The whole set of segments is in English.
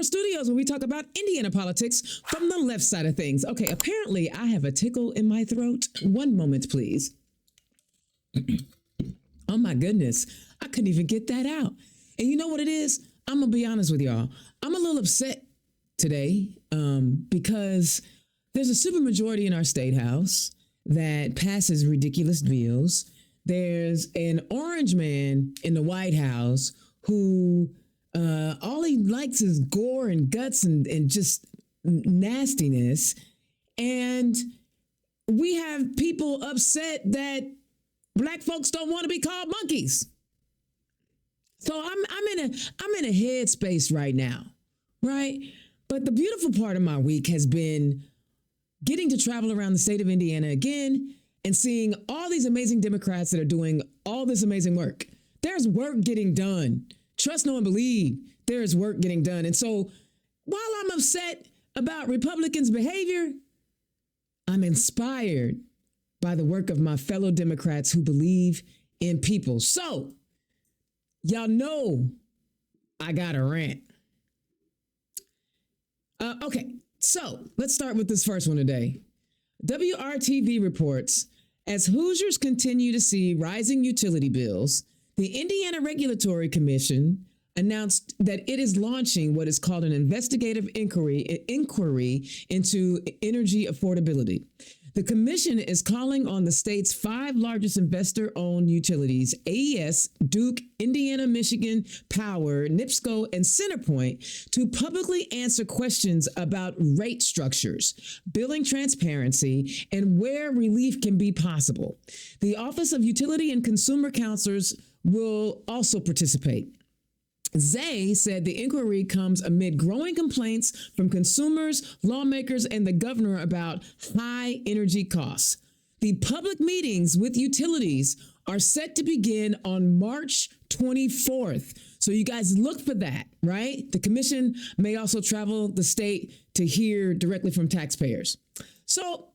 studios where we talk about Indiana politics from the left side of things. Okay, apparently I have a tickle in my throat. One moment, please. Oh my goodness, I couldn't even get that out. And you know what it is? I'm gonna be honest with y'all. I'm a little upset today because there's a supermajority in our state house that passes ridiculous bills. There's an orange man in the White House who all he likes is gore and guts and just nastiness. And we have people upset that Black folks don't want to be called monkeys. So I'm in a headspace right now, right? But the beautiful part of my week has been getting to travel around the state of Indiana again and seeing all these amazing Democrats that are doing all this amazing work. There's work getting done. Trust, know, and believe there is work getting done. And so while I'm upset about Republicans' behavior, I'm inspired by the work of my fellow Democrats who believe in people. So y'all know I got a rant. Okay, so let's start with this first one today. WRTV reports, as Hoosiers continue to see rising utility bills, the Indiana Regulatory Commission announced that it is launching what is called an investigative inquiry into energy affordability. The commission is calling on the state's 5 largest investor-owned utilities, AES, Duke, Indiana, Michigan, Power, NIPSCO, and CenterPoint, to publicly answer questions about rate structures, billing transparency, and where relief can be possible. The Office of Utility and Consumer Counselors will also participate. Zay said the inquiry comes amid growing complaints from consumers, lawmakers, and the governor about high energy costs. The public meetings with utilities are set to begin on March 24th. So you guys look for that, right? The commission may also travel the state to hear directly from taxpayers. So,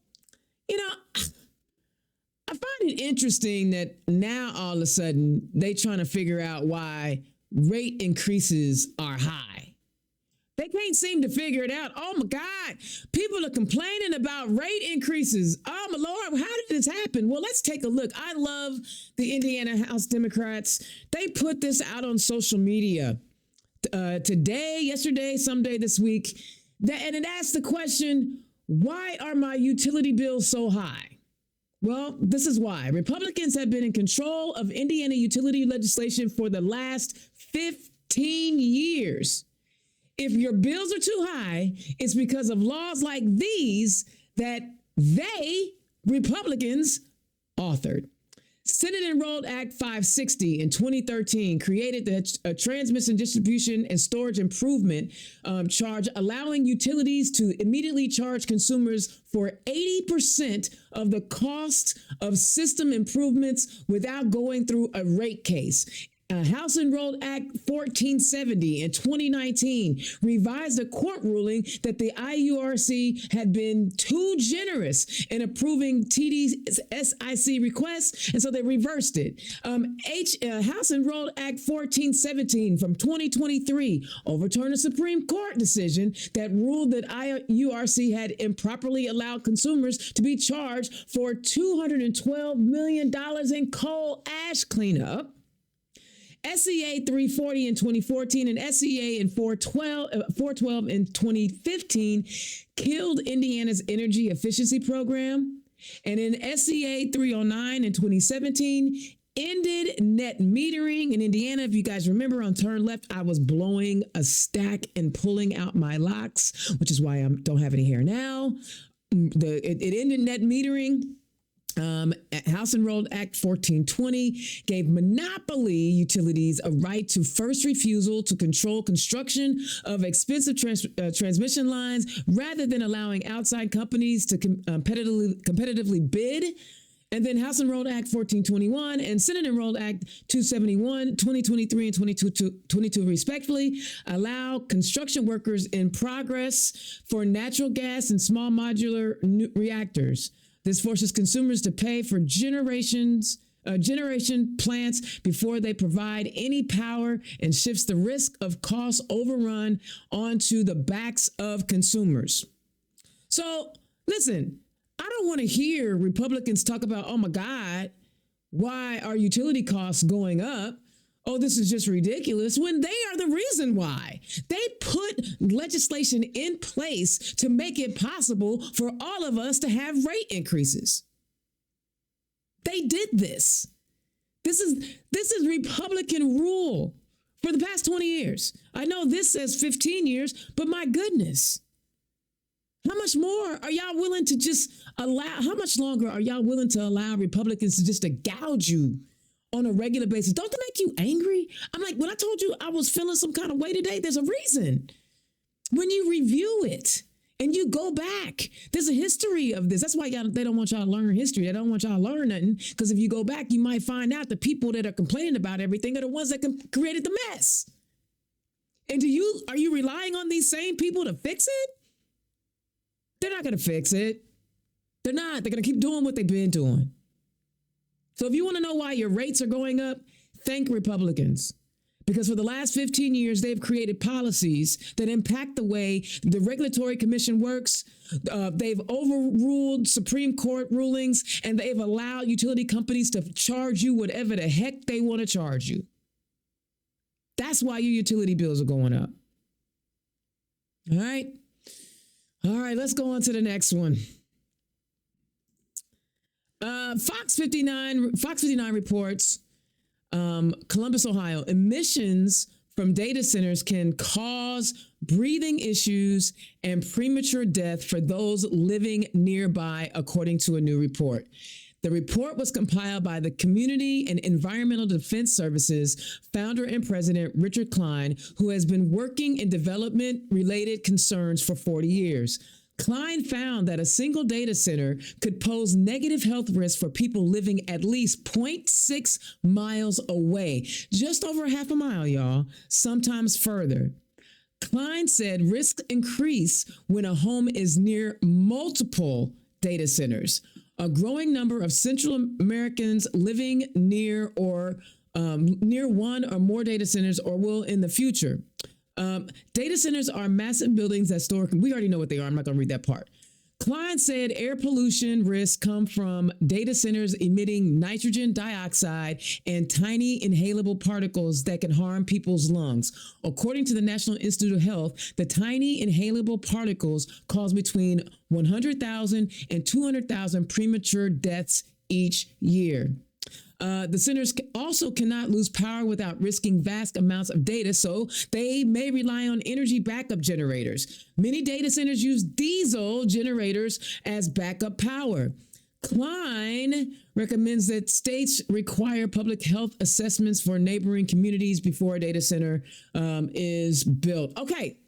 I find it interesting that now all of a sudden they trying to figure out why rate increases are high. They can't seem to figure it out. Oh my God, people are complaining about rate increases. Oh my Lord, how did this happen? Well, let's take a look. I love the Indiana House Democrats. They put this out on social media today, yesterday, someday this week. And it asks the question, why are my utility bills so high? Well, this is why. Republicans have been in control of Indiana utility legislation for the last 15 years. If your bills are too high, it's because of laws like these that Republicans, authored. Senate Enrolled Act 560 in 2013 created the Transmission, Distribution, and Storage Improvement charge, allowing utilities to immediately charge consumers for 80% of the cost of system improvements without going through a rate case. House Enrolled Act 1470 in 2019 revised a court ruling that the IURC had been too generous in approving TDSIC requests, and so they reversed it. House Enrolled Act 1417 from 2023 overturned a Supreme Court decision that ruled that IURC had improperly allowed consumers to be charged for $212 million in coal ash cleanup. SCA 340 in 2014 and SCA in 412 in 2015 killed Indiana's energy efficiency program. And in SCA 309 in 2017 ended net metering in Indiana. If you guys remember on Turn Left, I was blowing a stack and pulling out my locks, which is why I don't have any hair now. It ended net metering. House Enrolled Act 1420 gave monopoly utilities a right to first refusal to control construction of expensive transmission lines rather than allowing outside companies to competitively bid. And then House Enrolled Act 1421 and Senate Enrolled Act 271, 2023 and 2022 respectively allow construction workers in progress for natural gas and small modular reactors. This forces consumers to pay for generations generation plants before they provide any power and shifts the risk of cost overrun onto the backs of consumers. So listen, I don't want to hear Republicans talk about, oh my God, why are utility costs going up? Oh, this is just ridiculous, when they are the reason why. They put legislation in place to make it possible for all of us to have rate increases. They did this. This is Republican rule for the past 20 years. I know this says 15 years, but my goodness. How much more are y'all willing to just allow? How much longer are y'all willing to allow Republicans to just to gouge you on a regular basis? Don't they make you angry? I'm like, when I told you I was feeling some kind of way today, there's a reason. When you review it and you go back, there's a history of this. That's why they don't want y'all to learn history. They don't want y'all to learn nothing, because if you go back, you might find out the people that are complaining about everything are the ones that created the mess. And are you relying on these same people to fix it? They're not going to fix it. They're not. They're going to keep doing what they've been doing. So if you want to know why your rates are going up, thank Republicans. Because for the last 15 years, they've created policies that impact the way the Regulatory Commission works. They've overruled Supreme Court rulings, and they've allowed utility companies to charge you whatever the heck they want to charge you. That's why your utility bills are going up. All right. All right, let's go on to the next one. Fox 59 reports, Columbus, Ohio, emissions from data centers can cause breathing issues and premature death for those living nearby, according to a new report. The report was compiled by the Community and Environmental Defense Services founder and president, Richard Klein, who has been working in development-related concerns for 40 years. Klein found that a single data center could pose negative health risks for people living at least 0.6 miles away, just over half a mile, y'all, sometimes further. Klein said risks increase when a home is near multiple data centers. A growing number of Central Americans living near one or more data centers, or will in the future. Data centers are massive buildings that store. We already know what they are. I'm not going to read that part. Klein said air pollution risks come from data centers emitting nitrogen dioxide and tiny inhalable particles that can harm people's lungs. According to the National Institute of Health, the tiny inhalable particles cause between 100,000 and 200,000 premature deaths each year. The centers also cannot lose power without risking vast amounts of data, so they may rely on energy backup generators. Many data centers use diesel generators as backup power. Klein recommends that states require public health assessments for neighboring communities before a data center is built. Okay.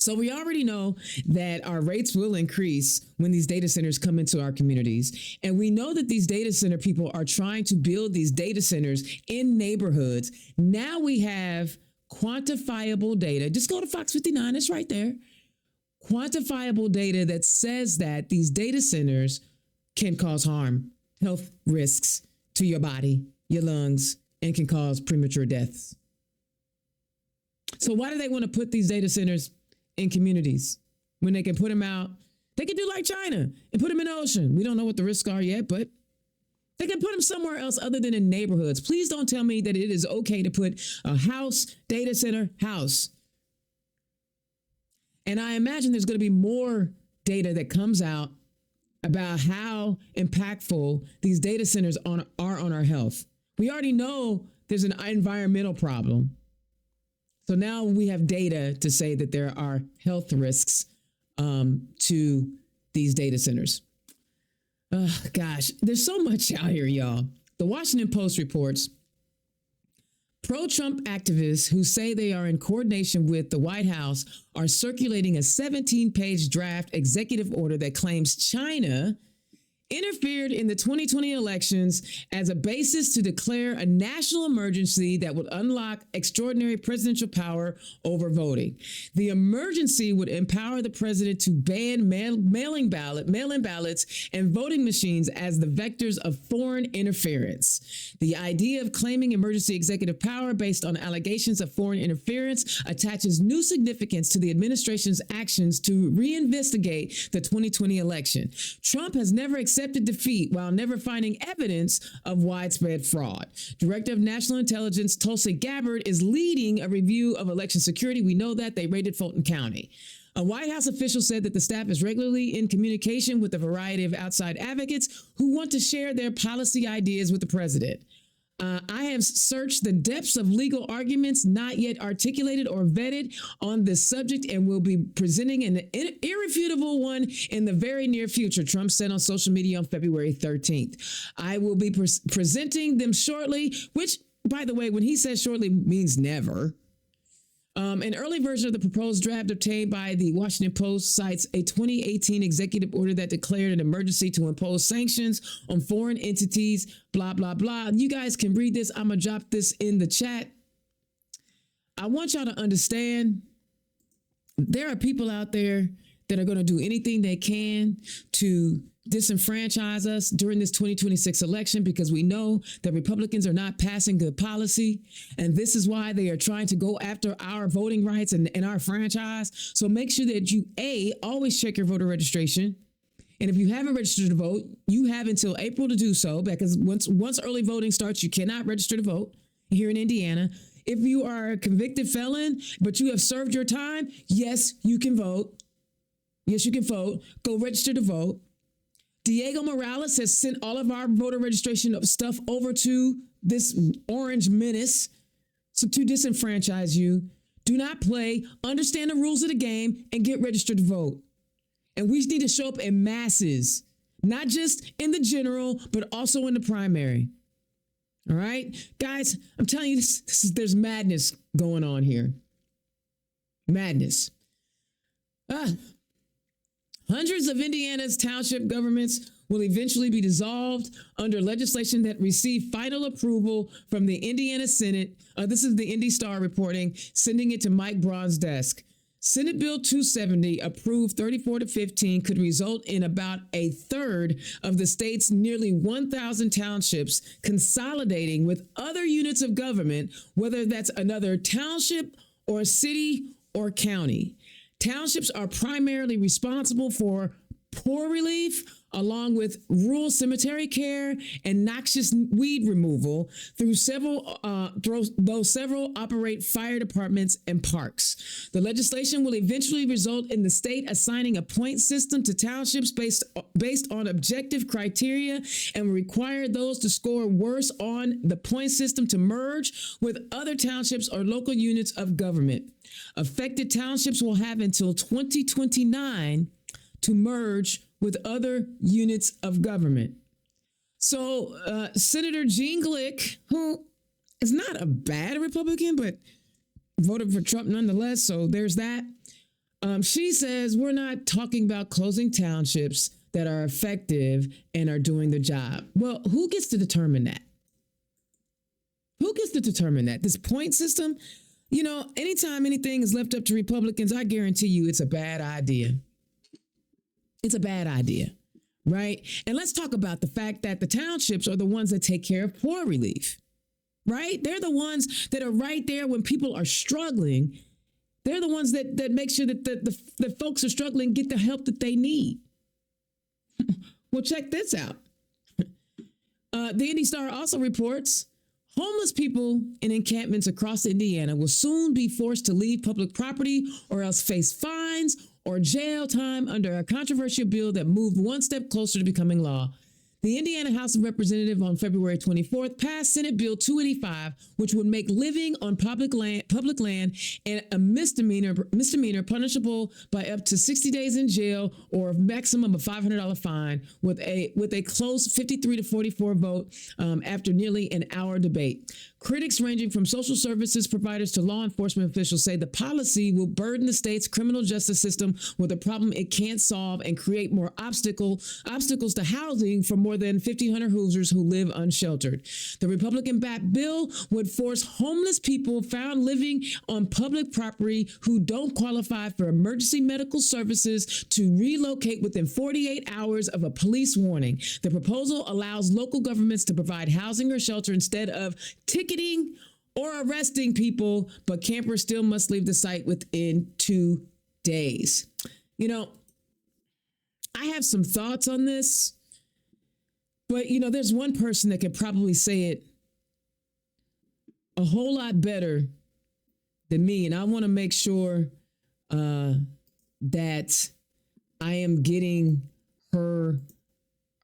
So we already know that our rates will increase when these data centers come into our communities. And we know that these data center people are trying to build these data centers in neighborhoods. Now we have quantifiable data. Just go to Fox 59. It's right there. Quantifiable data that says that these data centers can cause harm, health risks to your body, your lungs, and can cause premature deaths. So why do they want to put these data centers in communities when they can put them out? They can do like China and put them in the ocean. We don't know what the risks are yet, but they can put them somewhere else other than in neighborhoods. Please don't tell me that it is okay to put a data center house. And I imagine there's going to be more data that comes out about how impactful these data centers are on our health. We already know there's an environmental problem. So now we have data to say that there are health risks to these data centers. Gosh, there's so much out here, y'all. The Washington Post reports pro-Trump activists who say they are in coordination with the White House are circulating a 17-page draft executive order that claims China interfered in the 2020 elections as a basis to declare a national emergency that would unlock extraordinary presidential power over voting. The emergency would empower the president to ban mail-in ballots and voting machines as the vectors of foreign interference. The idea of claiming emergency executive power based on allegations of foreign interference attaches new significance to the administration's actions to reinvestigate the 2020 election. Trump has never accepted defeat while never finding evidence of widespread fraud. Director of National Intelligence Tulsi Gabbard is leading a review of election security. We know that they raided Fulton County. A White House official said that the staff is regularly in communication with a variety of outside advocates who want to share their policy ideas with the president. I have searched the depths of legal arguments not yet articulated or vetted on this subject and will be presenting an irrefutable one in the very near future, Trump said on social media on February 13th. I will be presenting them shortly, which, by the way, when he says shortly means never. An early version of the proposed draft obtained by the Washington Post cites a 2018 executive order that declared an emergency to impose sanctions on foreign entities, blah, blah, blah. You guys can read this. I'm going to drop this in the chat. I want y'all to understand there are people out there that are going to do anything they can to disenfranchise us during this 2026 election because we know that Republicans are not passing good policy. And this is why they are trying to go after our voting rights and our franchise. So make sure that you, always check your voter registration. And if you haven't registered to vote, you have until April to do so, because once early voting starts, you cannot register to vote here in Indiana. If you are a convicted felon, but you have served your time, yes, you can vote. Yes, you can vote. Go register to vote. Diego Morales has sent all of our voter registration stuff over to this orange menace to disenfranchise you. Do not play, understand the rules of the game, and get registered to vote. And we need to show up in masses, not just in the general, but also in the primary. All right, guys, I'm telling you, there's madness going on here. Madness. Hundreds of Indiana's township governments will eventually be dissolved under legislation that received final approval from the Indiana Senate. This is the Indy Star reporting, sending it to Mike Braun's desk. Senate Bill 270, approved 34-15, could result in about a third of the state's nearly 1,000 townships consolidating with other units of government, whether that's another township or city or county. Townships are primarily responsible for poor relief, along with rural cemetery care and noxious weed removal though several operate fire departments and parks. The legislation will eventually result in the state assigning a point system to townships based on objective criteria and will require those to score worse on the point system to merge with other townships or local units of government. Affected townships will have until 2029 to merge with other units of government. So Senator Jean Glick, who is not a bad Republican, but voted for Trump nonetheless, so there's that. She says, we're not talking about closing townships that are effective and are doing the job. Well, who gets to determine that? Who gets to determine that? This point system? You know, anytime anything is left up to Republicans, I guarantee you it's a bad idea. It's a bad idea, right? And let's talk about the fact that the townships are the ones that take care of poor relief, right? They're the ones that are right there when people are struggling. They're the ones that make sure that the folks are struggling get the help that they need. Well, check this out. The Indy Star also reports homeless people in encampments across Indiana will soon be forced to leave public property or else face fines or jail time under a controversial bill that moved one step closer to becoming law. The Indiana House of Representatives on February 24th passed Senate Bill 285, which would make living on public land and a misdemeanor punishable by up to 60 days in jail or a maximum of $500 fine, with a close 53 to 44 vote after nearly an hour debate. Critics ranging from social services providers to law enforcement officials say the policy will burden the state's criminal justice system with a problem it can't solve and create more obstacles to housing for more than 1,500 Hoosiers who live unsheltered. The Republican-backed bill would force homeless people found living on public property who don't qualify for emergency medical services to relocate within 48 hours of a police warning. The proposal allows local governments to provide housing or shelter instead of ticketing or arresting people, but campers still must leave the site within 2 days. You know, I have some thoughts on this, but, you know, there's one person that could probably say it a whole lot better than me. And I want to make sure that I am getting her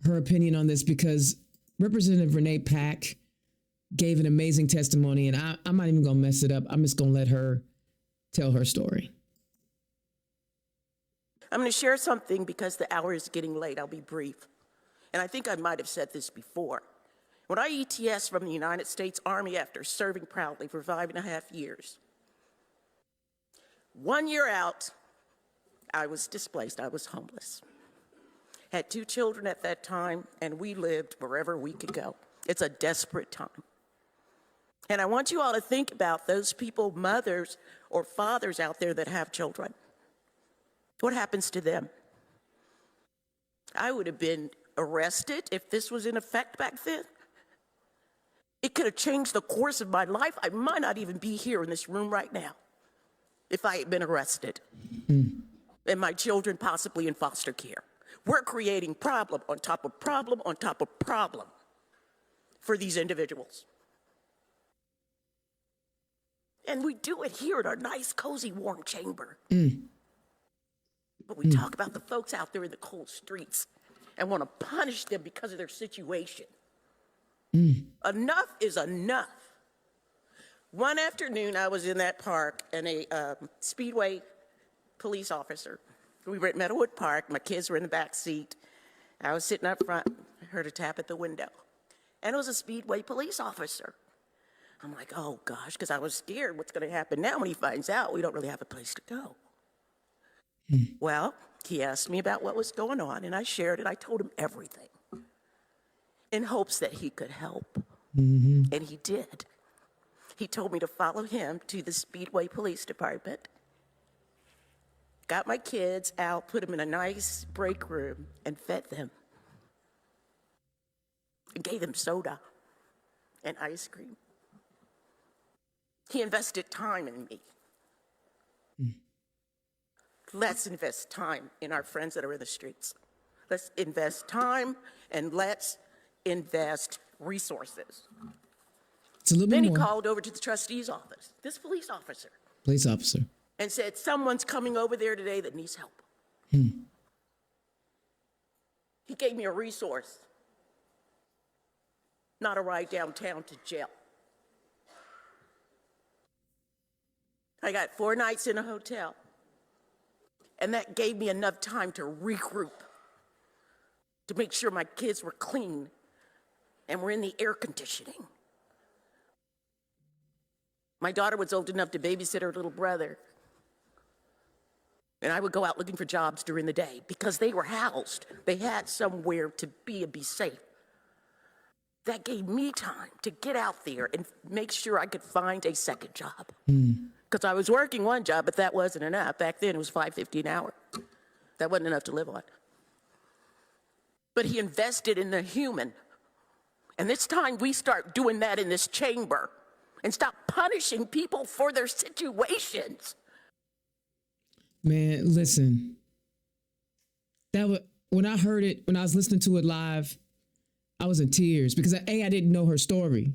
opinion on this, because Representative Renee Pack gave an amazing testimony, and I'm not even going to mess it up. I'm just going to let her tell her story. I'm going to share something because the hour is getting late. I'll be brief. And I think I might have said this before. When I ETS from the United States Army after serving proudly for 5.5 years, 1 year out, I was displaced. I was homeless. Had 2 children at that time, and we lived wherever we could go. It's a desperate time. And I want you all to think about those people, mothers or fathers out there that have children. What happens to them? I would have been arrested if this was in effect back then. It could have changed the course of my life. I might not even be here in this room right now if I had been arrested. And my children possibly in foster care. We're creating problem on top of problem on top of problem for these individuals. And we do it here in our nice, cozy, warm chamber. But we talk about the folks out there in the cold streets and want to punish them because of their situation. Enough is enough. One afternoon, I was in that park, and a Speedway police officer, we were at Meadowwood Park, my kids were in the back seat. I was sitting up front, I heard a tap at the window. And it was a Speedway police officer. I'm like, oh gosh, because I was scared what's going to happen now when he finds out we don't really have a place to go. Well, he asked me about what was going on, and I shared it. I told him everything in hopes that he could help. And he did. He told me to follow him to the Speedway Police Department, got my kids out, put them in a nice break room, and fed them. And gave them soda and ice cream. He invested time in me. Let's invest time in our friends that are in the streets. Let's invest time, and let's invest resources. It's a little Then bit he more. called over to the trustee's office, this police officer, and said, someone's coming over there today that needs help. He gave me a resource, not a ride downtown to jail. I got 4 nights in a hotel, and that gave me enough time to regroup, to make sure my kids were clean and were in the air conditioning. My daughter was old enough to babysit her little brother, and I would go out looking for jobs during the day because they were housed. They had somewhere to be and be safe. That gave me time to get out there and make sure I could find a second job. Because I was working one job, but that wasn't enough. Back then, it was $5.50 an hour. That wasn't enough to live on. But he invested in the human. And it's time we start doing that in this chamber and stop punishing people for their situations. Man, listen. When I heard it, when I was listening to it live, I was in tears because I didn't know her story.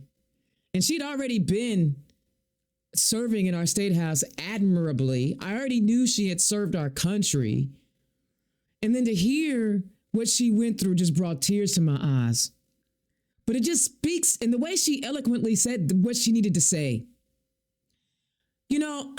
And she'd already been serving in our state house admirably. I already knew she had served our country. And then to hear what she went through just brought tears to my eyes. But it just speaks in the way she eloquently said what she needed to say. You know,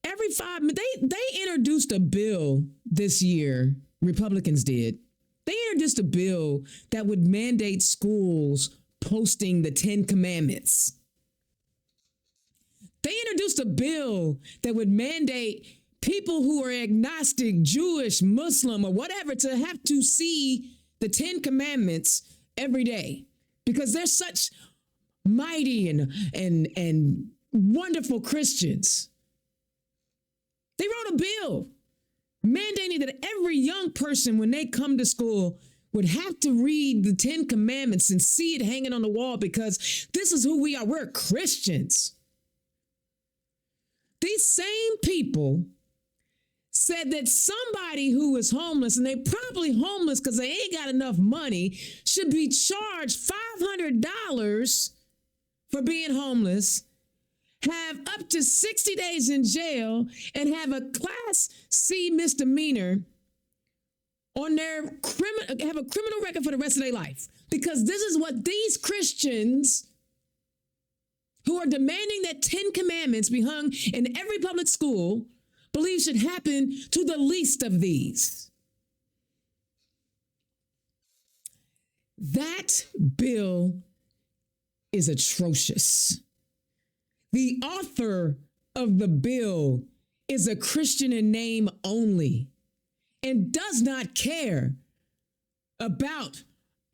every 5 minutes, they introduced a bill this year, Republicans did. They introduced a bill that would mandate schools posting the 10 Commandments. They introduced a bill that would mandate people who are agnostic, Jewish, Muslim, or whatever to have to see the 10 Commandments every day because they're such mighty and wonderful Christians. They wrote a bill mandating that every young person, when they come to school, would have to read the 10 Commandments and see it hanging on the wall because this is who we are. We're Christians. These same people said that somebody who is homeless, and they probably homeless because they ain't got enough money, should be charged $500 for being homeless, have up to 60 days in jail, and have a Class C misdemeanor on their have a criminal record for the rest of their life. Because this is what these Christians who are demanding that 10 Commandments be hung in every public school believe should happen to the least of these. That bill is atrocious. The author of the bill is a Christian in name only and does not care about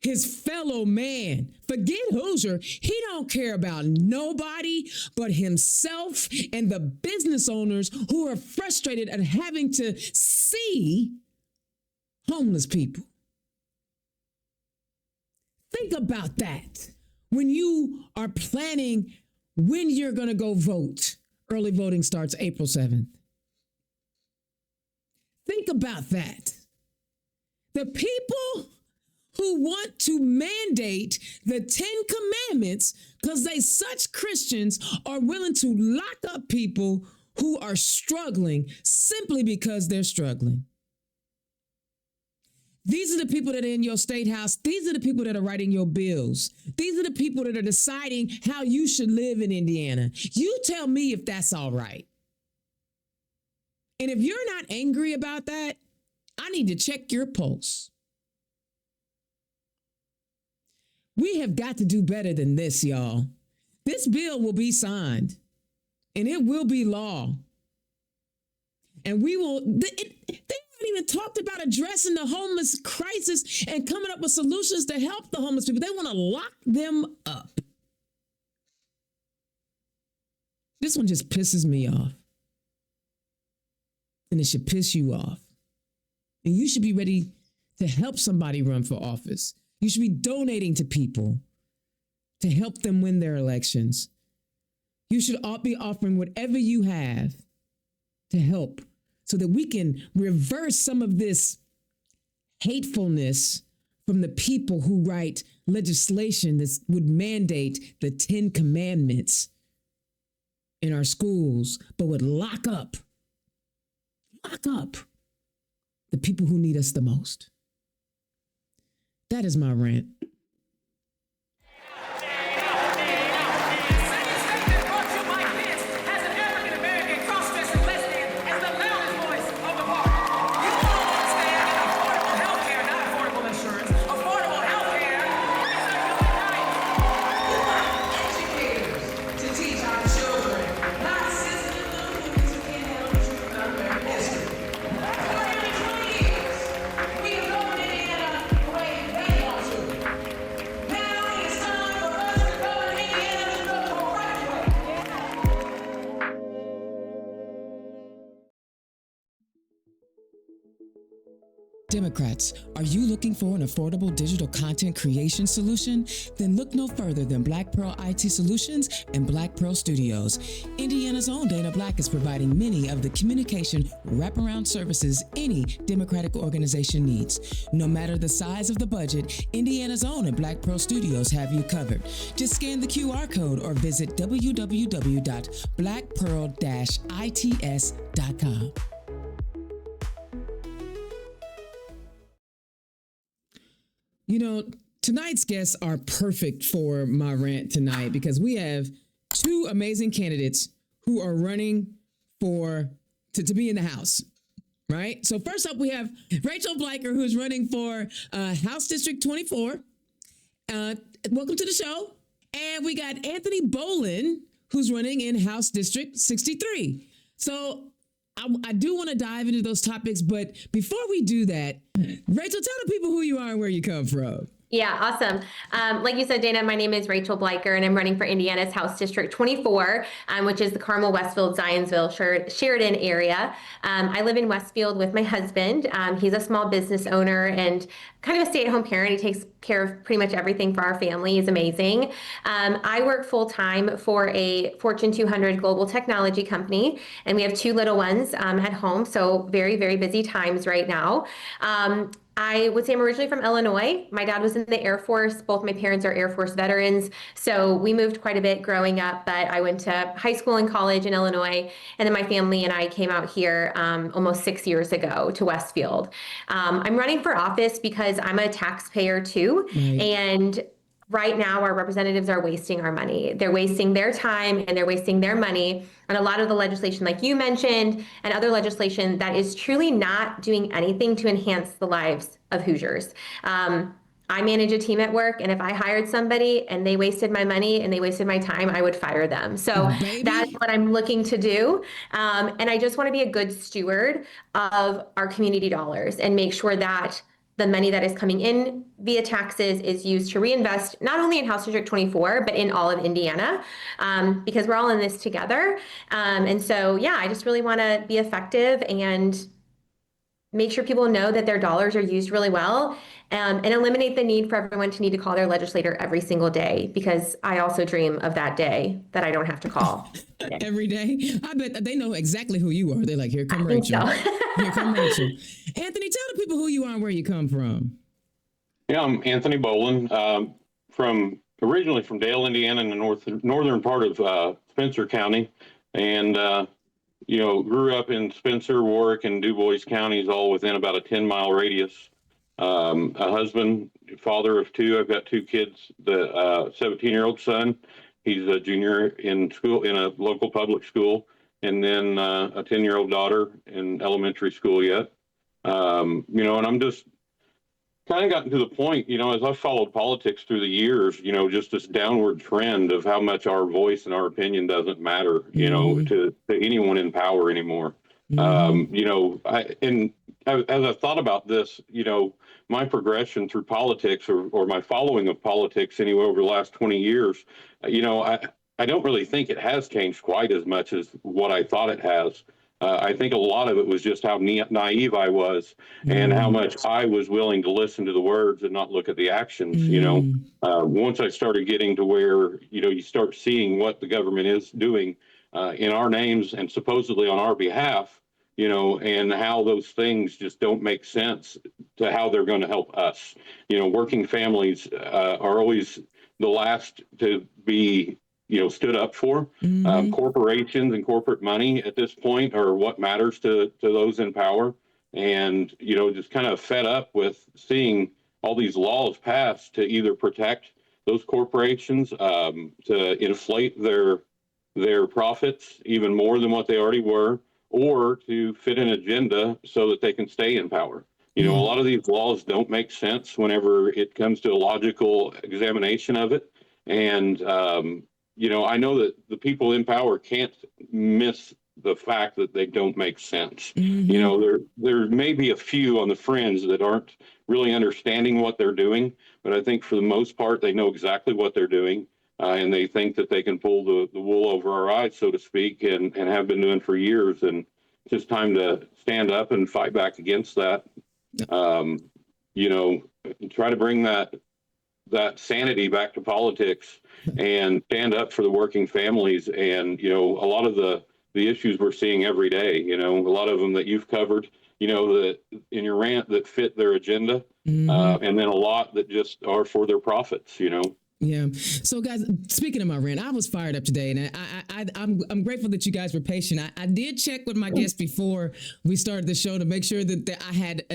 his fellow man. Forget Hoosier. He don't care about nobody but himself and the business owners who are frustrated at having to see homeless people. Think about that when you are planning when you're going to go vote. Early voting starts April 7th. Think about that. The people who want to mandate the 10 Commandments because they such Christians are willing to lock up people who are struggling simply because they're struggling. These are the people that are in your state house. These are the people that are writing your bills. These are the people that are deciding how you should live in Indiana. You tell me if that's all right. And if you're not angry about that, I need to check your pulse. We have got to do better than this, y'all. This bill will be signed and it will be law. And we will, they haven't even talked about addressing the homeless crisis and coming up with solutions to help the homeless people. They want to lock them up. This one just pisses me off. And it should piss you off. And you should be ready to help somebody run for office. You should be donating to people to help them win their elections. You should all be offering whatever you have to help so that we can reverse some of this hatefulness from the people who write legislation that would mandate the 10 Commandments in our schools, but would lock up the people who need us the most. That is my rant. Democrats, are you looking for an affordable digital content creation solution? Then look no further than Black Pearl IT Solutions and Black Pearl Studios. Indiana's own Dana Black is providing many of the communication wraparound services any Democratic organization needs. No matter the size of the budget, Indiana's own and Black Pearl Studios have you covered. Just scan the QR code or visit www.blackpearl-its.com. Tonight's guests are perfect for my rant tonight because we have two amazing candidates who are running to be in the House. Right. So first up, we have Racheal Bleicher, who is running for House District 24. Welcome to the show. And we got Anthony Bolen, who's running in House District 63. So I do want to dive into those topics. But before we do that, Racheal, tell the people who you are and where you come from. Yeah, awesome. Like you said, Dana, my name is Racheal Bleicher, and I'm running for Indiana's House District 24, which is the Carmel, Westfield, Zionsville, Sheridan area. I live in Westfield with my husband. He's a small business owner and kind of a stay-at-home parent. He takes care of pretty much everything for our family. He's amazing. I work full-time for a Fortune 200 global technology company, and we have two little ones at home, so very, very busy times right now. I would say I'm originally from Illinois. My dad was in the Air Force. Both my parents are Air Force veterans. So we moved quite a bit growing up, but I went to high school and college in Illinois. And then my family and I came out here almost 6 years ago to Westfield. I'm running for office because I'm a taxpayer too. Right. And right now, our representatives are wasting our money. They're wasting their time and they're wasting their money on a lot of the legislation, like you mentioned, and other legislation that is truly not doing anything to enhance the lives of Hoosiers. I manage a team at work, and if I hired somebody and they wasted my money and they wasted my time, I would fire them. So that's what I'm looking to do. And I just want to be a good steward of our community dollars and make sure that the money that is coming in via taxes is used to reinvest not only in House District 24, but in all of Indiana, because we're all in this together. And so, yeah, I just really want to be effective and make sure people know that their dollars are used really well, and eliminate the need for everyone to need to call their legislator every single day, because I also dream of that day that I don't have to call. Every day? I bet they know exactly who you are. They're like, here come Racheal. So. Here come Racheal. Anthony, tell the people who you are and where you come from. Yeah, I'm Anthony Bolen, originally from Dale, Indiana, in the northern part of Spencer County, and grew up in Spencer, Warwick, and DuBois counties, all within about a 10-mile radius. A husband, father of two. I've got two kids. The 17-year-old son, he's a junior in school in a local public school, and then a 10-year-old daughter in elementary school yet. And I'm just kind of gotten to the point, as I've followed politics through the years, just this downward trend of how much our voice and our opinion doesn't matter, to anyone in power anymore. As I've thought about this, my progression through politics or my following of politics anyway over the last 20 years, I don't really think it has changed quite as much as what I thought it has. I think a lot of it was just how naive I was and how much I was willing to listen to the words and not look at the actions. Once I started getting to where, you start seeing what the government is doing in our names and supposedly on our behalf, and how those things just don't make sense to how they're going to help us. Working families are always the last to be stood up for. Corporations and corporate money at this point are what matters to those in power. And, just kind of fed up with seeing all these laws passed to either protect those corporations, to inflate their profits even more than what they already were, or to fit an agenda so that they can stay in power. A lot of these laws don't make sense whenever it comes to a logical examination of it. And, I know that the people in power can't miss the fact that they don't make sense. There may be a few on the fringe that aren't really understanding what they're doing, but I think for the most part, they know exactly what they're doing. And they think that they can pull the wool over our eyes, so to speak, and have been doing for years. And it's just time to stand up and fight back against that. Try to bring that sanity back to politics and stand up for the working families. And, a lot of the issues we're seeing every day, a lot of them that you've covered, that in your rant that fit their agenda, and then a lot that just are for their profits, Yeah. So, guys, speaking of my rant, I was fired up today, and I'm grateful that you guys were patient. I did check with my guests before we started the show to make sure that I had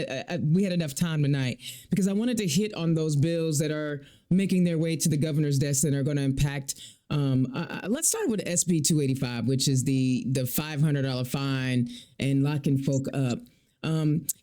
we had enough time tonight, because I wanted to hit on those bills that are making their way to the governor's desk and are going to impact. Let's start with SB 285, which is the $500 fine and locking folk up.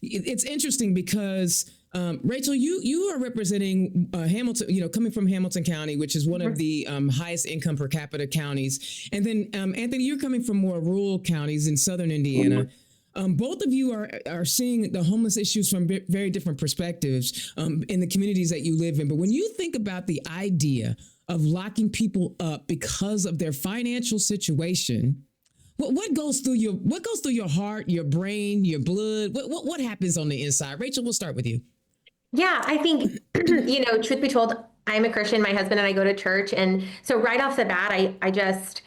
It's interesting because. Racheal, you are representing Hamilton, coming from Hamilton County, which is one of the highest income per capita counties. And then, Anthony, you're coming from more rural counties in southern Indiana. Both of you are seeing the homeless issues from very different perspectives in the communities that you live in. But when you think about the idea of locking people up because of their financial situation, what goes through your heart, your brain, your blood? What happens on the inside? Racheal, we'll start with you. Yeah, I think, truth be told, I'm a Christian, my husband and I go to church. And so right off the bat, I just,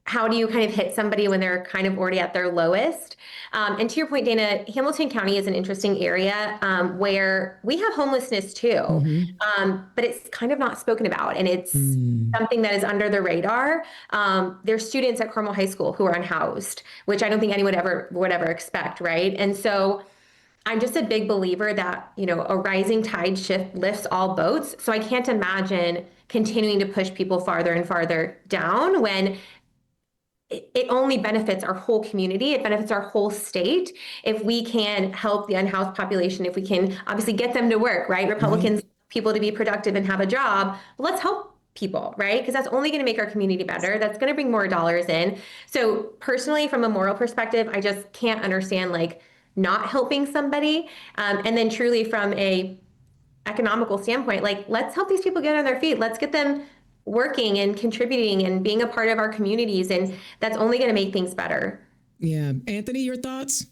how do you kind of hit somebody when they're kind of already at their lowest? And to your point, Dana, Hamilton County is an interesting area where we have homelessness too, but it's kind of not spoken about. And it's something that is under the radar. There's students at Carmel High School who are unhoused, which I don't think anyone would ever expect, right? And so I'm just a big believer that, a rising tide lifts all boats. So I can't imagine continuing to push people farther and farther down when it only benefits our whole community. It benefits our whole state if we can help the unhoused population, if we can obviously get them to work, right? Republicans, people to be productive and have a job. Let's help people, right? Because that's only going to make our community better. That's going to bring more dollars in. So personally, from a moral perspective, I just can't understand not helping somebody. And then truly from a economical standpoint, let's help these people get on their feet. Let's get them working and contributing and being a part of our communities. And that's only going to make things better. Yeah. Anthony, your thoughts?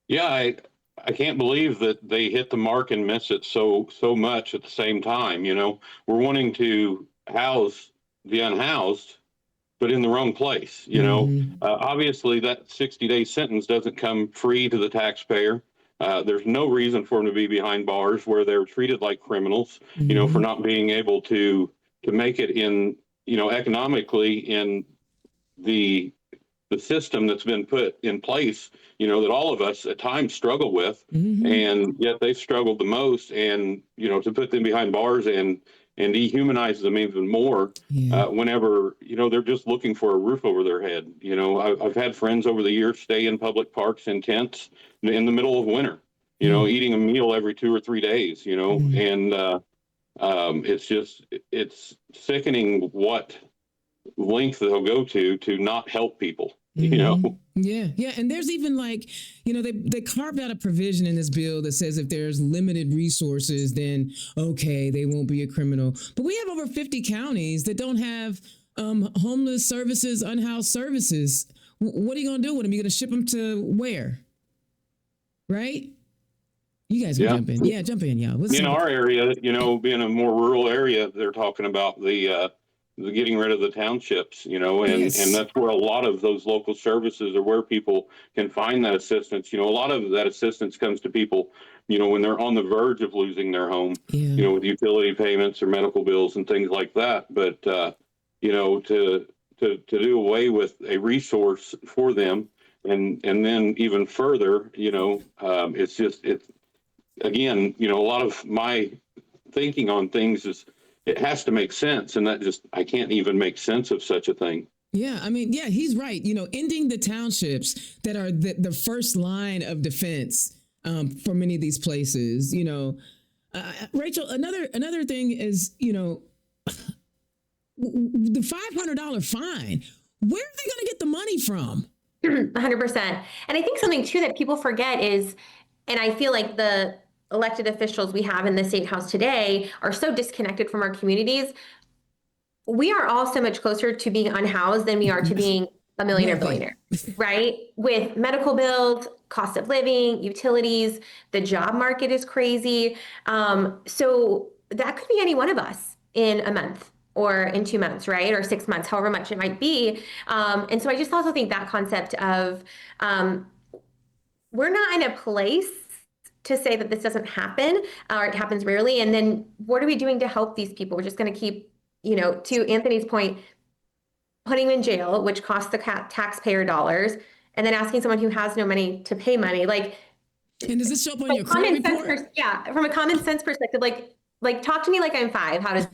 Yeah, I can't believe that they hit the mark and miss it so much at the same time. We're wanting to house the unhoused, but in the wrong place. Obviously that 60-day sentence doesn't come free to the taxpayer. There's no reason for them to be behind bars where they're treated like criminals, for not being able to make it in, economically in the system that's been put in place, that all of us at times struggle with, and yet they've struggled the most. And, to put them behind bars and dehumanize them even more whenever, they're just looking for a roof over their head. I've had friends over the years stay in public parks in tents in the middle of winter, eating a meal every 2 or 3 days, and it's sickening what length they'll go to not help people. Yeah. And there's even they carved out a provision in this bill that says if there's limited resources, then okay, they won't be a criminal. But we have over 50 counties that don't have homeless services, unhoused services. What are you going to do with them? You're going to ship them to where? Right? You guys can jump in. Yeah, jump in, y'all. In our area, being a more rural area, they're talking about the getting rid of the townships, and that's where a lot of those local services are where people can find that assistance. A lot of that assistance comes to people, when they're on the verge of losing their home, with utility payments or medical bills and things like that. But, to do away with a resource for them and then even further, it's again, a lot of my thinking on things is, it has to make sense. And I can't even make sense of such a thing. Yeah. I mean, yeah, he's right. Ending the townships that are the first line of defense for many of these places, Racheal, another thing is, the $500 fine, where are they going to get the money from? 100%. And I think something too that people forget is, and I feel like the elected officials we have in the state house today are so disconnected from our communities. We are all so much closer to being unhoused than we are to being a millionaire billionaire, right? With medical bills, cost of living, utilities, the job market is crazy. So that could be any one of us in a month or in 2 months, right? Or 6 months, however much it might be. And so I just also think that concept of we're not in a place to say that this doesn't happen or it happens rarely. And then what are we doing to help these people? We're just going to keep to Anthony's point, putting him in jail, which costs the taxpayer dollars, and then asking someone who has no money to pay money, like. And does this show up on your common credit sense report? yeah, from a common sense perspective, like talk to me like I'm 5. How does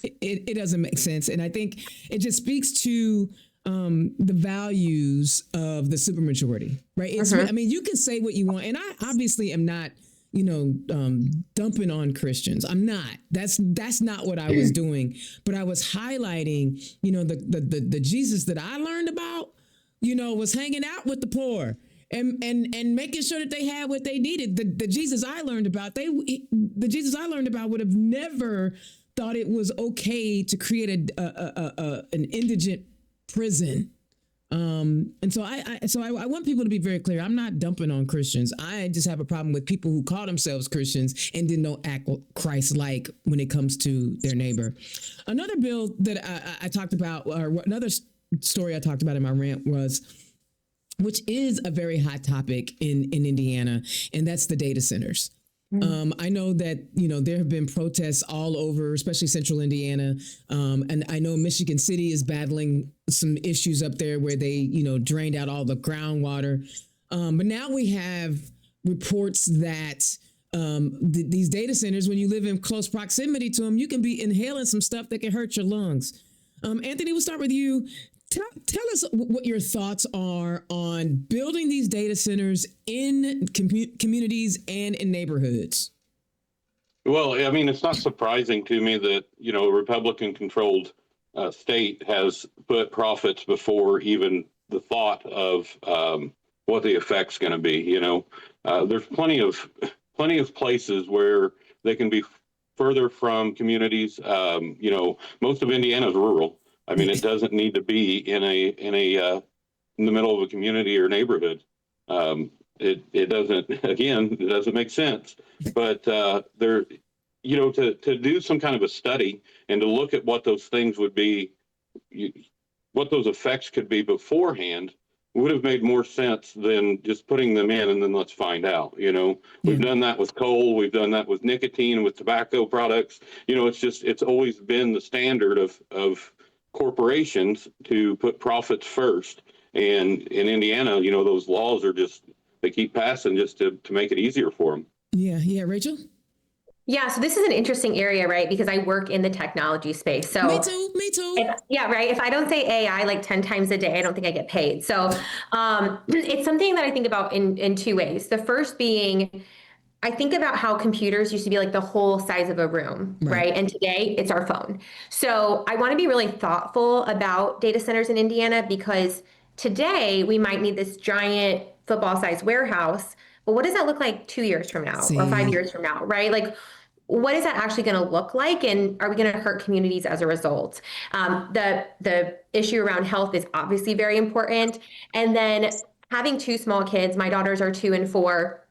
it doesn't make sense? And I think it just speaks to the values of the supermajority, right? It's, I mean, you can say what you want, and I obviously am not, dumping on Christians. I'm not. That's not what I was doing. But I was highlighting, the Jesus that I learned about, was hanging out with the poor. And making sure that they had what they needed. The Jesus I learned about, would have never thought it was okay to create an indigent prison. And so I want people to be very clear. I'm not dumping on Christians. I just have a problem with people who call themselves Christians and then don't act Christ-like when it comes to their neighbor. Another bill that I talked about, or another story I talked about in my rant was, which is a very hot topic in Indiana, and that's the data centers. I know that, there have been protests all over, especially central Indiana. And I know Michigan City is battling some issues up there where they, drained out all the groundwater. But now we have reports that these data centers, when you live in close proximity to them, you can be inhaling some stuff that can hurt your lungs. Anthony, we'll start with you. Tell us what your thoughts are on building these data centers in communities and in neighborhoods. Well, I mean, it's not surprising to me that, a Republican-controlled state has put profits before even the thought of what the effect's going to be. There's plenty of places where they can be further from communities. Most of Indiana is rural. I mean, it doesn't need to be in the middle of a community or neighborhood. It doesn't make sense. But to do some kind of a study and to look at what those things would be, what those effects could be beforehand, would have made more sense than just putting them in and then let's find out. We've done that with coal, we've done that with nicotine, with tobacco products. It's always been the standard of corporations to put profits first. And in Indiana, those laws are they keep passing just to make it easier for them. Yeah. Racheal? Yeah, so this is an interesting area, right? Because I work in the technology space. So Me too. Right. If I don't say AI like 10 times a day, I don't think I get paid. So it's something that I think about in 2 ways. The first being, I think about how computers used to be like the whole size of a room, right? And today it's our phone. So I want to be really thoughtful about data centers in Indiana, because today we might need this giant football-sized warehouse, but what does that look like 2 years from now or 5 years from now, right? Like, what is that actually going to look like? And are we going to hurt communities as a result? The issue around health is obviously very important. And then having 2 small kids, my daughters are 2 and 4,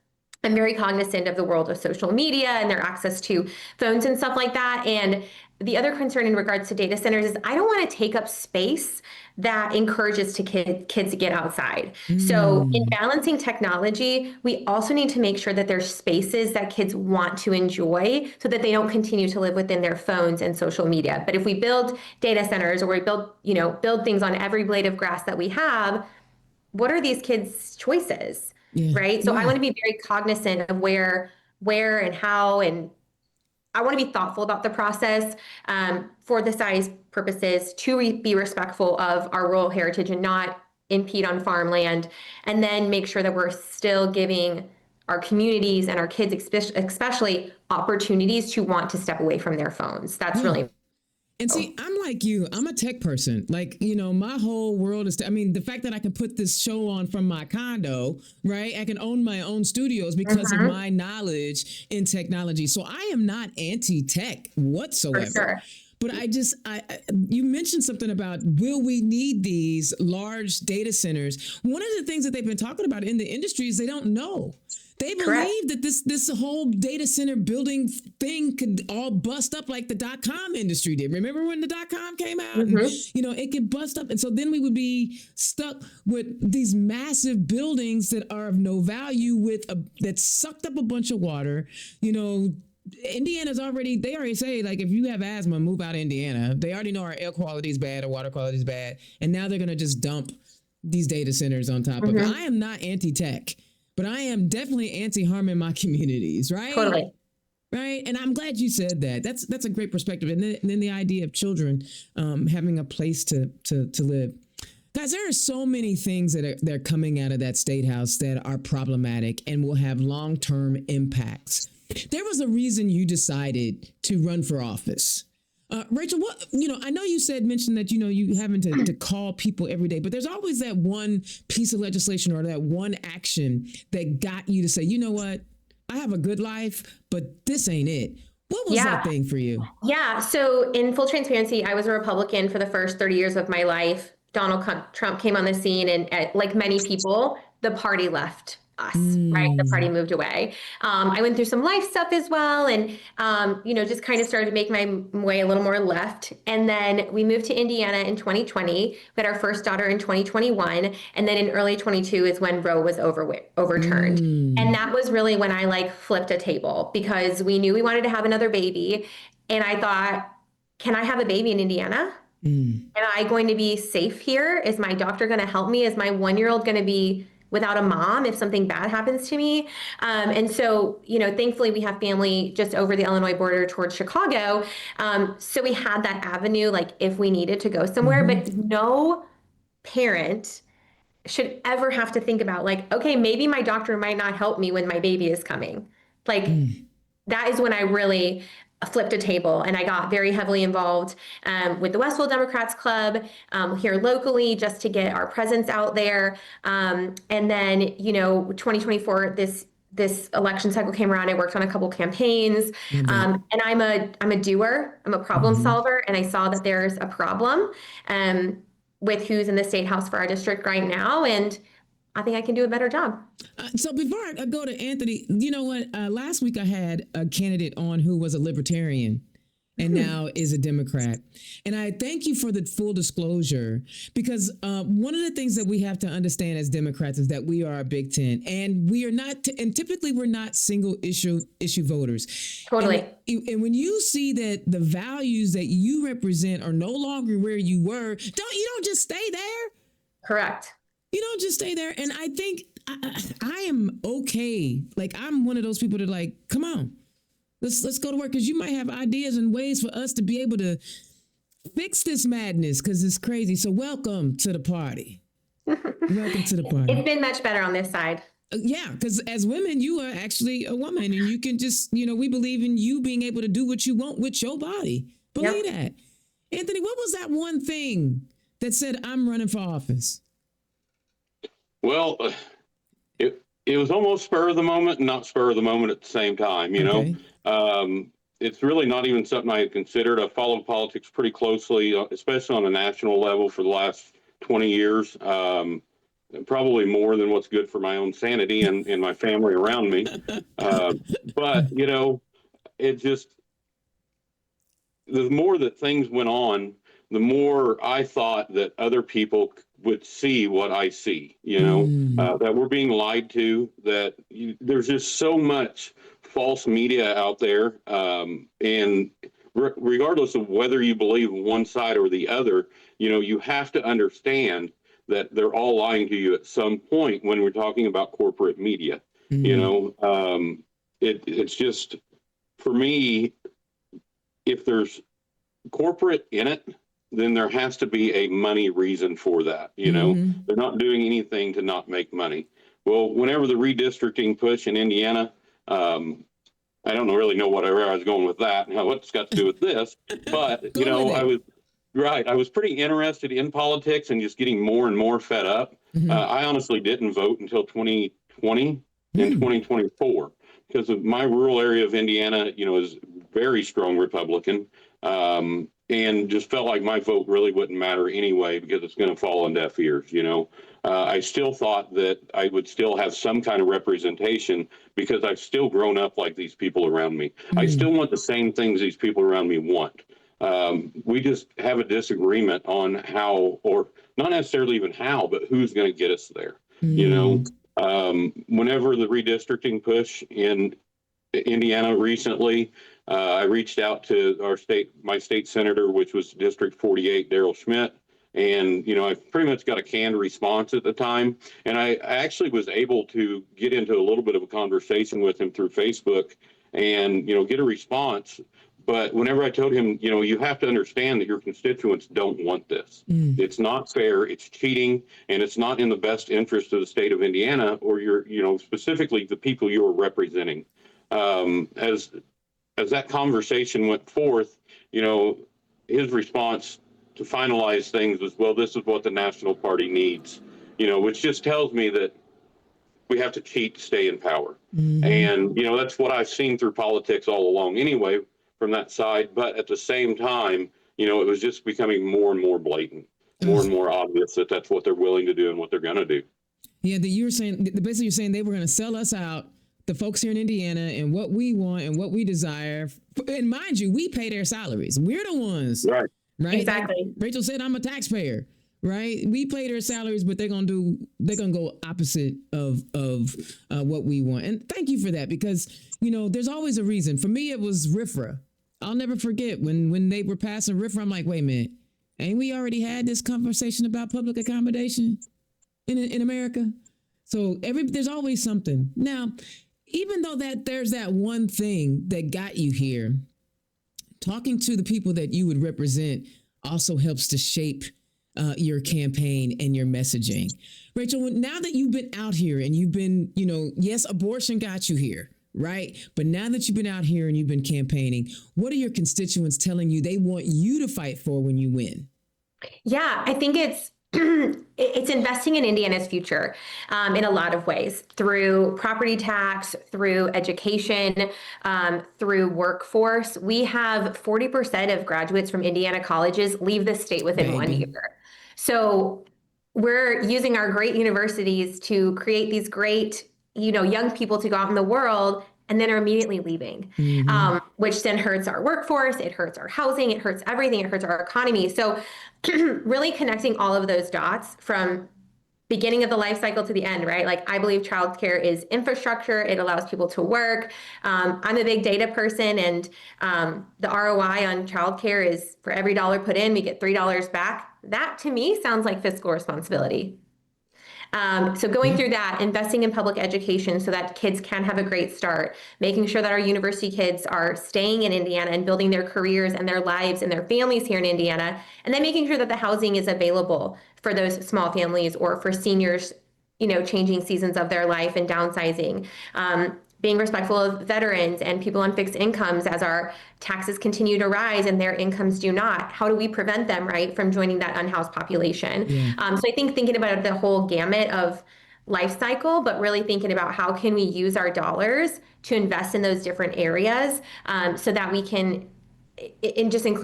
I'm very cognizant of the world of social media and their access to phones and stuff like that. And the other concern in regards to data centers is I don't want to take up space that encourages kids to get outside. So in balancing technology, we also need to make sure that there's spaces that kids want to enjoy so that they don't continue to live within their phones and social media. But if we build data centers or we build things on every blade of grass that we have, what are these kids' choices? Right. So I want to be very cognizant of where and how, and I want to be thoughtful about the process for the size purposes, to be respectful of our rural heritage and not impede on farmland, and then make sure that we're still giving our communities and our kids especially opportunities to want to step away from their phones. That's really. And see, I'm like you, I'm a tech person. Like, my whole world is, the fact that I can put this show on from my condo, right? I can own my own studios because of my knowledge in technology. So I am not anti-tech whatsoever. For sure. But you mentioned something about, will we need these large data centers? One of the things that they've been talking about in the industry is they don't know. They believe that this whole data center building thing could all bust up like the .com industry did. Remember when the .com came out? And, it could bust up. And so then we would be stuck with these massive buildings that are of no value that sucked up a bunch of water, Indiana's already, they already say, like, if you have asthma, move out of Indiana. They already know our air quality is bad, our water quality is bad. And now they're going to just dump these data centers on top of it. I am not anti-tech, but I am definitely anti-harming my communities, right? Totally. Right. And I'm glad you said that. That's a great perspective. And then the idea of children having a place to live. Guys, there are so many things that are coming out of that state house that are problematic and will have long-term impacts. There was a reason you decided to run for office. Racheal, what, I know you mentioned that, you having to call people every day, but there's always that one piece of legislation or that one action that got you to say, you know what, I have a good life, but this ain't it. What was that thing for you? Yeah. So in full transparency, I was a Republican for the first 30 years of my life. Donald Trump came on the scene, and like many people, the party left us, right? The party moved away. I went through some life stuff as well, and, just kind of started to make my way a little more left. And then we moved to Indiana in 2020. We had our first daughter in 2021. And then in early 22 is when Roe was overturned. And that was really when I flipped a table, because we knew we wanted to have another baby. And I thought, can I have a baby in Indiana? Am I going to be safe here? Is my doctor going to help me? Is my 1-year-old going to be without a mom if something bad happens to me? And so, thankfully we have family just over the Illinois border towards Chicago. So we had that avenue, if we needed to go somewhere, but no parent should ever have to think about okay, maybe my doctor might not help me when my baby is coming. That is when I really flipped a table, and I got very heavily involved with the Westville Democrats Club here locally, just to get our presence out there. And then, 2024, this election cycle came around. I worked on a couple campaigns, and I'm a doer. I'm a problem solver, and I saw that there's a problem with who's in the state house for our district right now, and I think I can do a better job. So before I go to Anthony, you know what? Last week I had a candidate on who was a libertarian and now is a Democrat. And I thank you for the full disclosure, because one of the things that we have to understand as Democrats is that we are a Big Tent, and we are not, and typically we're not single issue voters. Totally. And when you see that the values that you represent are no longer where you were, you don't just stay there. Correct. You don't just stay there. And I think I am okay. I'm one of those people that come on, let's go to work, because you might have ideas and ways for us to be able to fix this madness, because it's crazy. So welcome to the party. Welcome to the party. It's been much better on this side. Yeah, because as women, you are actually a woman, and you can just, we believe in you being able to do what you want with your body. Believe that. Anthony, what was that one thing that said, I'm running for office? Well, it was almost spur of the moment and not spur of the moment at the same time, It's really not even something I had considered. I've followed politics pretty closely, especially on a national level, for the last 20 years, probably more than what's good for my own sanity and my family around me. But, it just, the more that things went on, the more I thought that other people would see what I see, that we're being lied to, that there's just so much false media out there. And regardless of whether you believe one side or the other, you have to understand that they're all lying to you at some point when we're talking about corporate media. It's just, for me, if there's corporate in it, then there has to be a money reason for that. They're not doing anything to not make money. Well, whenever the redistricting push in Indiana, I don't really know where I was going with that and what it's got to do with this, but I was pretty interested in politics and just getting more and more fed up. I honestly didn't vote until 2020 and 2024, because of my rural area of Indiana, is very strong Republican. And just felt like my vote really wouldn't matter anyway, because it's going to fall on deaf ears. I still thought that I would still have some kind of representation, because I've still grown up like these people around me. I still want the same things these people around me want. We just have a disagreement on how, or not necessarily even how, but who's going to get us there. Whenever the redistricting push in Indiana recently. I reached out to my state senator, which was District 48, Daryl Schmidt. And, I pretty much got a canned response at the time. And I actually was able to get into a little bit of a conversation with him through Facebook and, get a response. But whenever I told him, you have to understand that your constituents don't want this. It's not fair, it's cheating, and it's not in the best interest of the state of Indiana or specifically the people you are representing. As that conversation went forth, his response to finalize things was, well, this is what the National Party needs, which just tells me that we have to cheat to stay in power. And, that's what I've seen through politics all along anyway from that side. But at the same time, it was just becoming more and more blatant, more and more obvious that that's what they're willing to do and what they're going to do. Yeah, basically you're saying they were going to sell us out, the folks here in Indiana, and what we want and what we desire. And mind you, we pay their salaries. We're the ones. Right. Exactly. Like Racheal said, I'm a taxpayer, right? We pay their salaries, but they're gonna go opposite of what we want. And thank you for that, because there's always a reason. For me, it was RFRA. I'll never forget when they were passing RFRA. I'm like, wait a minute, ain't we already had this conversation about public accommodation in America? So there's always something. Now, even though there's that one thing that got you here, talking to the people that you would represent also helps to shape your campaign and your messaging. Racheal, now that you've been out here and you've been, yes, abortion got you here, right? But now that you've been out here and you've been campaigning, what are your constituents telling you they want you to fight for when you win? Yeah, I think it's investing in Indiana's future in a lot of ways, through property tax, through education, through workforce. We have 40% of graduates from Indiana colleges leave the state within 1 year. So we're using our great universities to create these great, young people to go out in the world, and then are immediately leaving, which then hurts our workforce, it hurts our housing, it hurts everything, it hurts our economy. So really connecting all of those dots from beginning of the life cycle to the end, right? Like, I believe childcare is infrastructure. It allows people to work. I'm a big data person, and the ROI on childcare is for every dollar put in, we get $3 back. That to me sounds like fiscal responsibility. So going through that, investing in public education so that kids can have a great start, making sure that our university kids are staying in Indiana and building their careers and their lives and their families here in Indiana, and then making sure that the housing is available for those small families or for seniors, changing seasons of their life and downsizing. Being respectful of veterans and people on fixed incomes as our taxes continue to rise and their incomes do not. How do we prevent them, right, from joining that unhoused population? So I think thinking about the whole gamut of life cycle, but really thinking about how can we use our dollars to invest in those different areas so that we can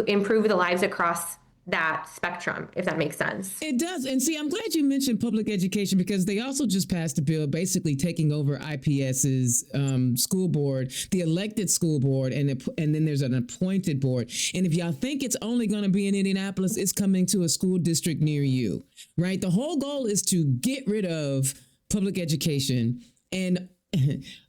improve the lives across that spectrum, if that makes sense. It does. And see, I'm glad you mentioned public education, because they also just passed a bill basically taking over IPS's school board, the elected school board, and then there's an appointed board. And if y'all think it's only going to be in Indianapolis, it's coming to a school district near you, right? The whole goal is to get rid of public education. And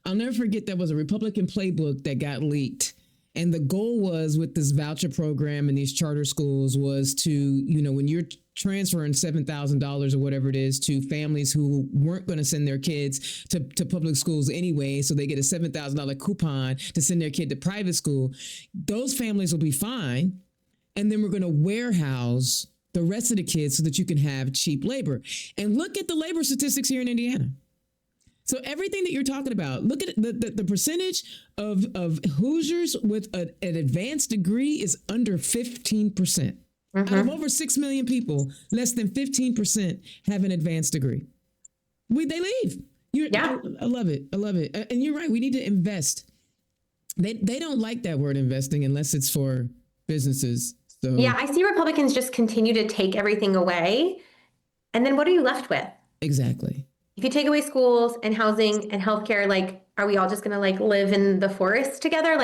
I'll never forget, there was a Republican playbook that got leaked. And the goal was, with this voucher program and these charter schools, was to, when you're transferring $7,000 or whatever it is to families who weren't going to send their kids to public schools anyway, so they get a $7,000 coupon to send their kid to private school, those families will be fine. And then we're going to warehouse the rest of the kids so that you can have cheap labor. And look at the labor statistics here in Indiana. So everything that you're talking about, look at the percentage of Hoosiers with an advanced degree is under 15%. Out of over 6 million people, less than 15% have an advanced degree. They leave. I love it. I love it. And you're right. We need to invest. They don't like that word investing unless it's for businesses. So yeah, I see Republicans just continue to take everything away. And then what are you left with? Exactly. If you take away schools and housing and healthcare, like, are we all just going to live in the forest together?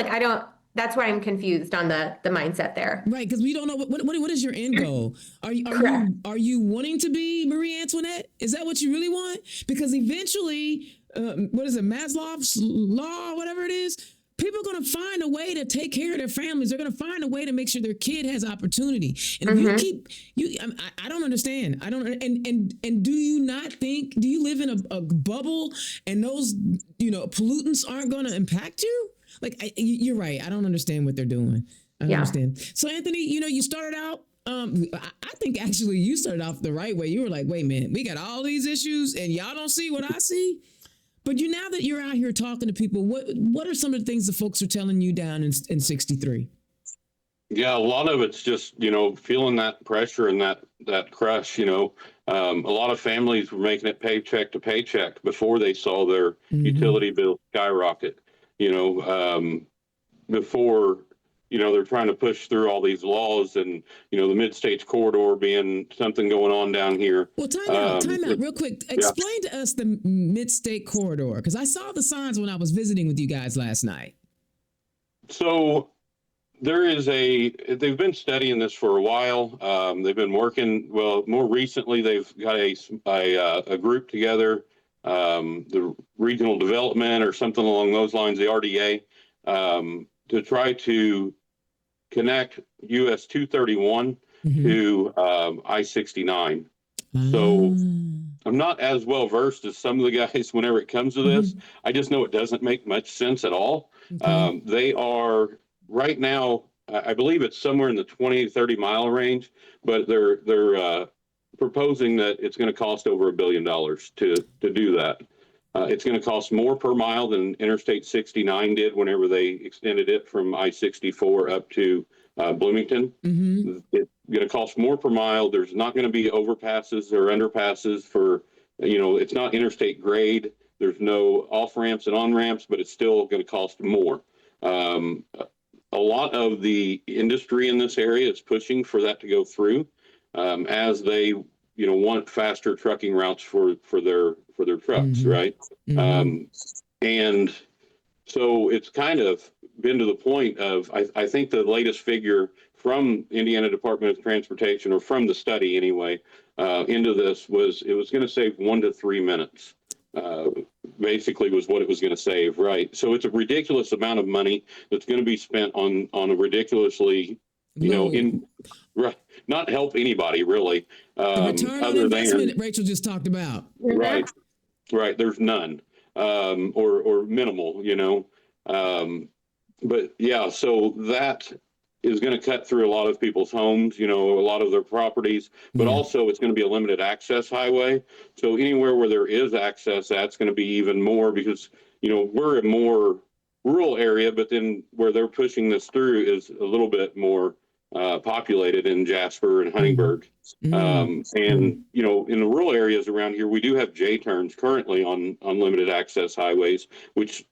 That's why I'm confused on the mindset there. Right. Because we don't know what is your end goal? Are you wanting to be Marie Antoinette? Is that what you really want? Because eventually, what is it? Maslow's law, whatever it is, people are going to find a way to take care of their families. They're going to find a way to make sure their kid has opportunity. And if I don't understand. I don't. And do you not think? Do you live in a bubble and those pollutants aren't going to impact you? Like you're right. I don't understand what they're doing. I don't understand. So Anthony, you started out. I think actually you started off the right way. You were like, wait a minute, we got all these issues and y'all don't see what I see. But now that you're out here talking to people, what are some of the things the folks are telling you down in 63? Yeah, a lot of it's just, feeling that pressure and that crush, a lot of families were making it paycheck to paycheck before they saw their utility bill skyrocket, before, they're trying to push through all these laws and, the mid-states corridor being something going on down here. Well, time out real quick. Explain to us the mid-state corridor, because I saw the signs when I was visiting with you guys last night. So they've been studying this for a while. They've been working, more recently, they've got a group together, the regional development or something along those lines, the RDA, to try to connect US 231 to I-69. So I'm not as well versed as some of the guys whenever it comes to this. I just know it doesn't make much sense at all. They are right now, I believe it's somewhere in the 20 to 30 mile range, but they're proposing that it's going to cost over $1 billion to do that. It's going to cost more per mile than Interstate 69 did whenever they extended it from I-64 up to Bloomington. It's going to cost more per mile. There's not going to be overpasses or underpasses for, it's not interstate grade. There's no off ramps and on ramps, but it's still going to cost more. A lot of the industry in this area is pushing for that to go through, as they want faster trucking routes for their trucks, right? And so it's kind of been to the point of, I think the latest figure from Indiana Department of Transportation, or from the study anyway, into this was it was going to save 1 to 3 minutes. Basically was what it was going to save, right? So it's a ridiculous amount of money that's going to be spent on a ridiculously, not help anybody really. The return on investment Racheal just talked about. Right. There's none, or minimal, but yeah, so that is going to cut through a lot of people's homes, a lot of their properties, but also it's going to be a limited access highway. So anywhere where there is access, that's going to be even more, because, we're a more rural area, but then where they're pushing this through is a little bit more populated in Jasper and Huntingburg. And, in the rural areas around here, we do have J-turns currently on limited access highways, which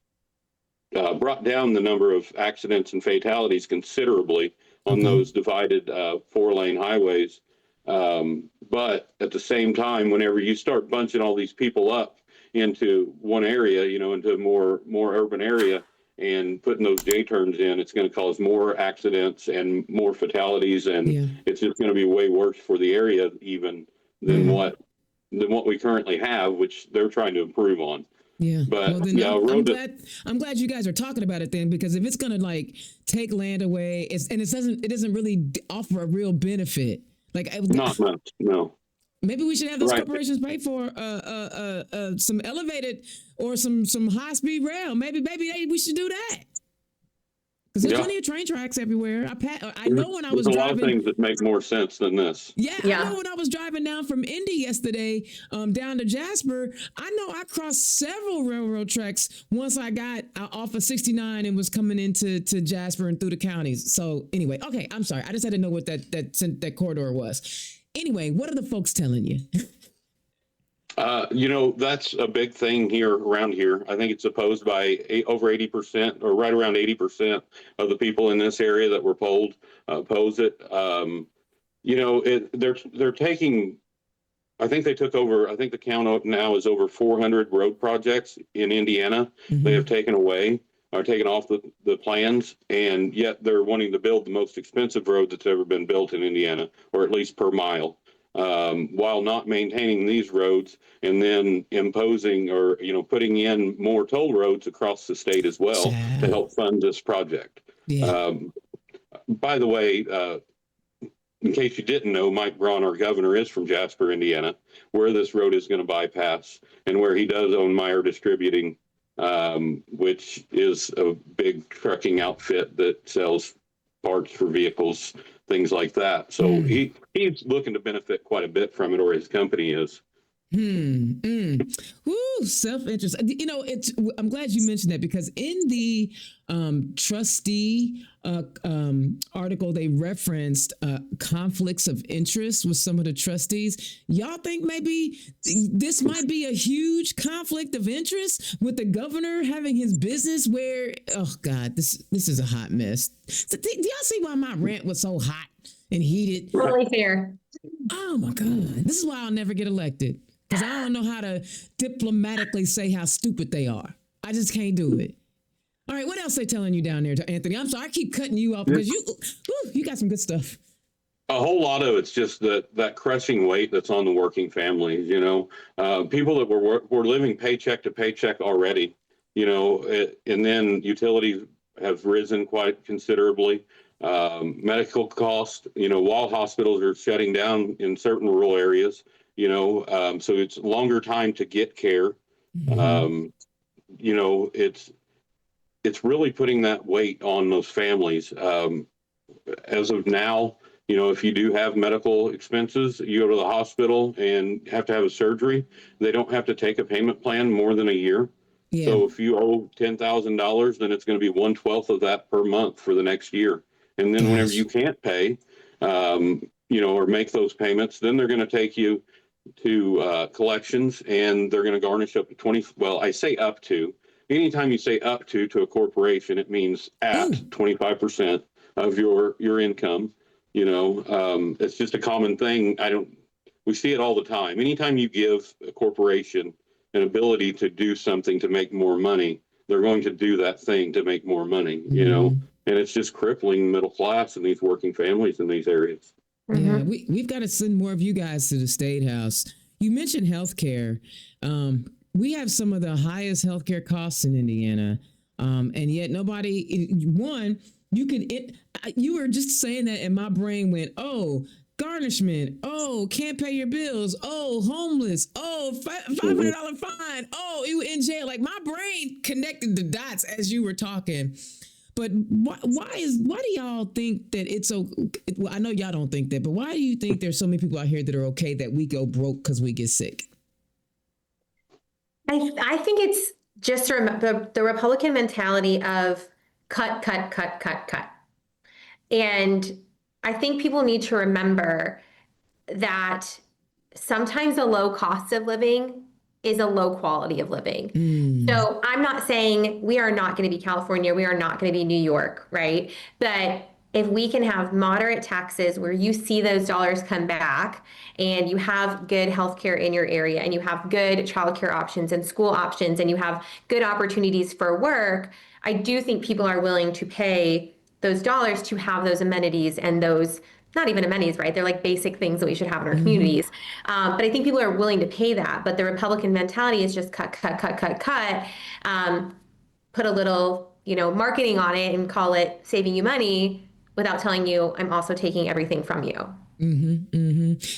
brought down the number of accidents and fatalities considerably on those divided 4-lane highways. But at the same time, whenever you start bunching all these people up into one area, into a more urban area, and putting those J-turns in, it's going to cause more accidents and more fatalities, and it's just going to be way worse for the area even than what we currently have, which they're trying to improve on. Yeah, but I'm glad you guys are talking about it then, because if it's going to take land away, it doesn't really offer a real benefit. Not much, no. Maybe we should have those corporations pay for some elevated or some high speed rail. Maybe we should do that. Because there's plenty of train tracks everywhere. I know when I was driving. There's a lot of things that make more sense than this. Yeah. I know when I was driving down from Indy yesterday, down to Jasper, I know I crossed several railroad tracks once I got off of 69 and was coming into Jasper and through the counties. So anyway, okay, I'm sorry. I just had to know what that corridor was. Anyway, what are the folks telling you? That's a big thing around here. I think it's opposed by over 80%, or right around 80% of the people in this area that were polled oppose it. They're taking, I think they took over, I think the count up now is over 400 road projects in Indiana. They have taken away or taken off the plans, and yet they're wanting to build the most expensive road that's ever been built in Indiana, or at least per mile. while not maintaining these roads, and then imposing or, putting in more toll roads across the state as well to help fund this project. Yeah. By the way, in case you didn't know, Mike Braun, our governor, is from Jasper, Indiana, where this road is going to bypass, and where he does own Meyer Distributing, which is a big trucking outfit that sells parts for vehicles, things like that. So he's looking to benefit quite a bit from it, or his company is. Woo, self-interest. I'm glad you mentioned that, because in the trustee article, they referenced conflicts of interest with some of the trustees. Y'all think maybe this might be a huge conflict of interest with the governor having his business where, oh God, this is a hot mess. So do y'all see why my rant was so hot and heated? Totally fair. Oh my God, this is why I'll never get elected. Because I don't know how to diplomatically say how stupid they are. I just can't do it. All right, what else they telling you down there, Anthony? I'm sorry, I keep cutting you off because you got some good stuff. A whole lot of it's just that crushing weight that's on the working families. People that were living paycheck to paycheck already. And then utilities have risen quite considerably. Medical costs. While hospitals are shutting down in certain rural areas. So it's longer time to get care. It's really putting that weight on those families. As of now, if you do have medical expenses, you go to the hospital and have to have a surgery, they don't have to take a payment plan more than a year. Yeah. So if you owe $10,000, then it's going to be 1/12 of that per month for the next year. And then whenever you can't pay, or make those payments, then they're going to take you to collections, and they're going to garnish up to 20. Well, I say up to. Anytime you say up to a corporation, it means at 25% of your income. It's just a common thing. We see it all the time. Anytime you give a corporation an ability to do something to make more money, they're going to do that thing to make more money, and it's just crippling middle class and these working families in these areas. Yeah, we've got to send more of you guys to the State House. You mentioned healthcare. We have some of the highest healthcare costs in Indiana, and yet nobody. You were just saying that, and my brain went, "Oh, garnishment. Oh, can't pay your bills. Oh, homeless. Oh, $500 fine. Oh, you in jail." Like, my brain connected the dots as you were talking. But why do y'all think that it's so? Well, I know y'all don't think that, but why do you think there's so many people out here that are okay that we go broke because we get sick? I think it's just the Republican mentality of cut. And I think people need to remember that sometimes a low cost of living is a low quality of living. So I'm not saying we are not going to be California, we are not going to be New York, right? But if we can have moderate taxes where you see those dollars come back, and you have good healthcare in your area, and you have good childcare options and school options, and you have good opportunities for work, I do think people are willing to pay those dollars to have those amenities and those, not even amenities, right? They're like basic things that we should have in our communities. But I think people are willing to pay that. But the Republican mentality is just cut. Put a little, marketing on it and call it saving you money without telling you I'm also taking everything from you. And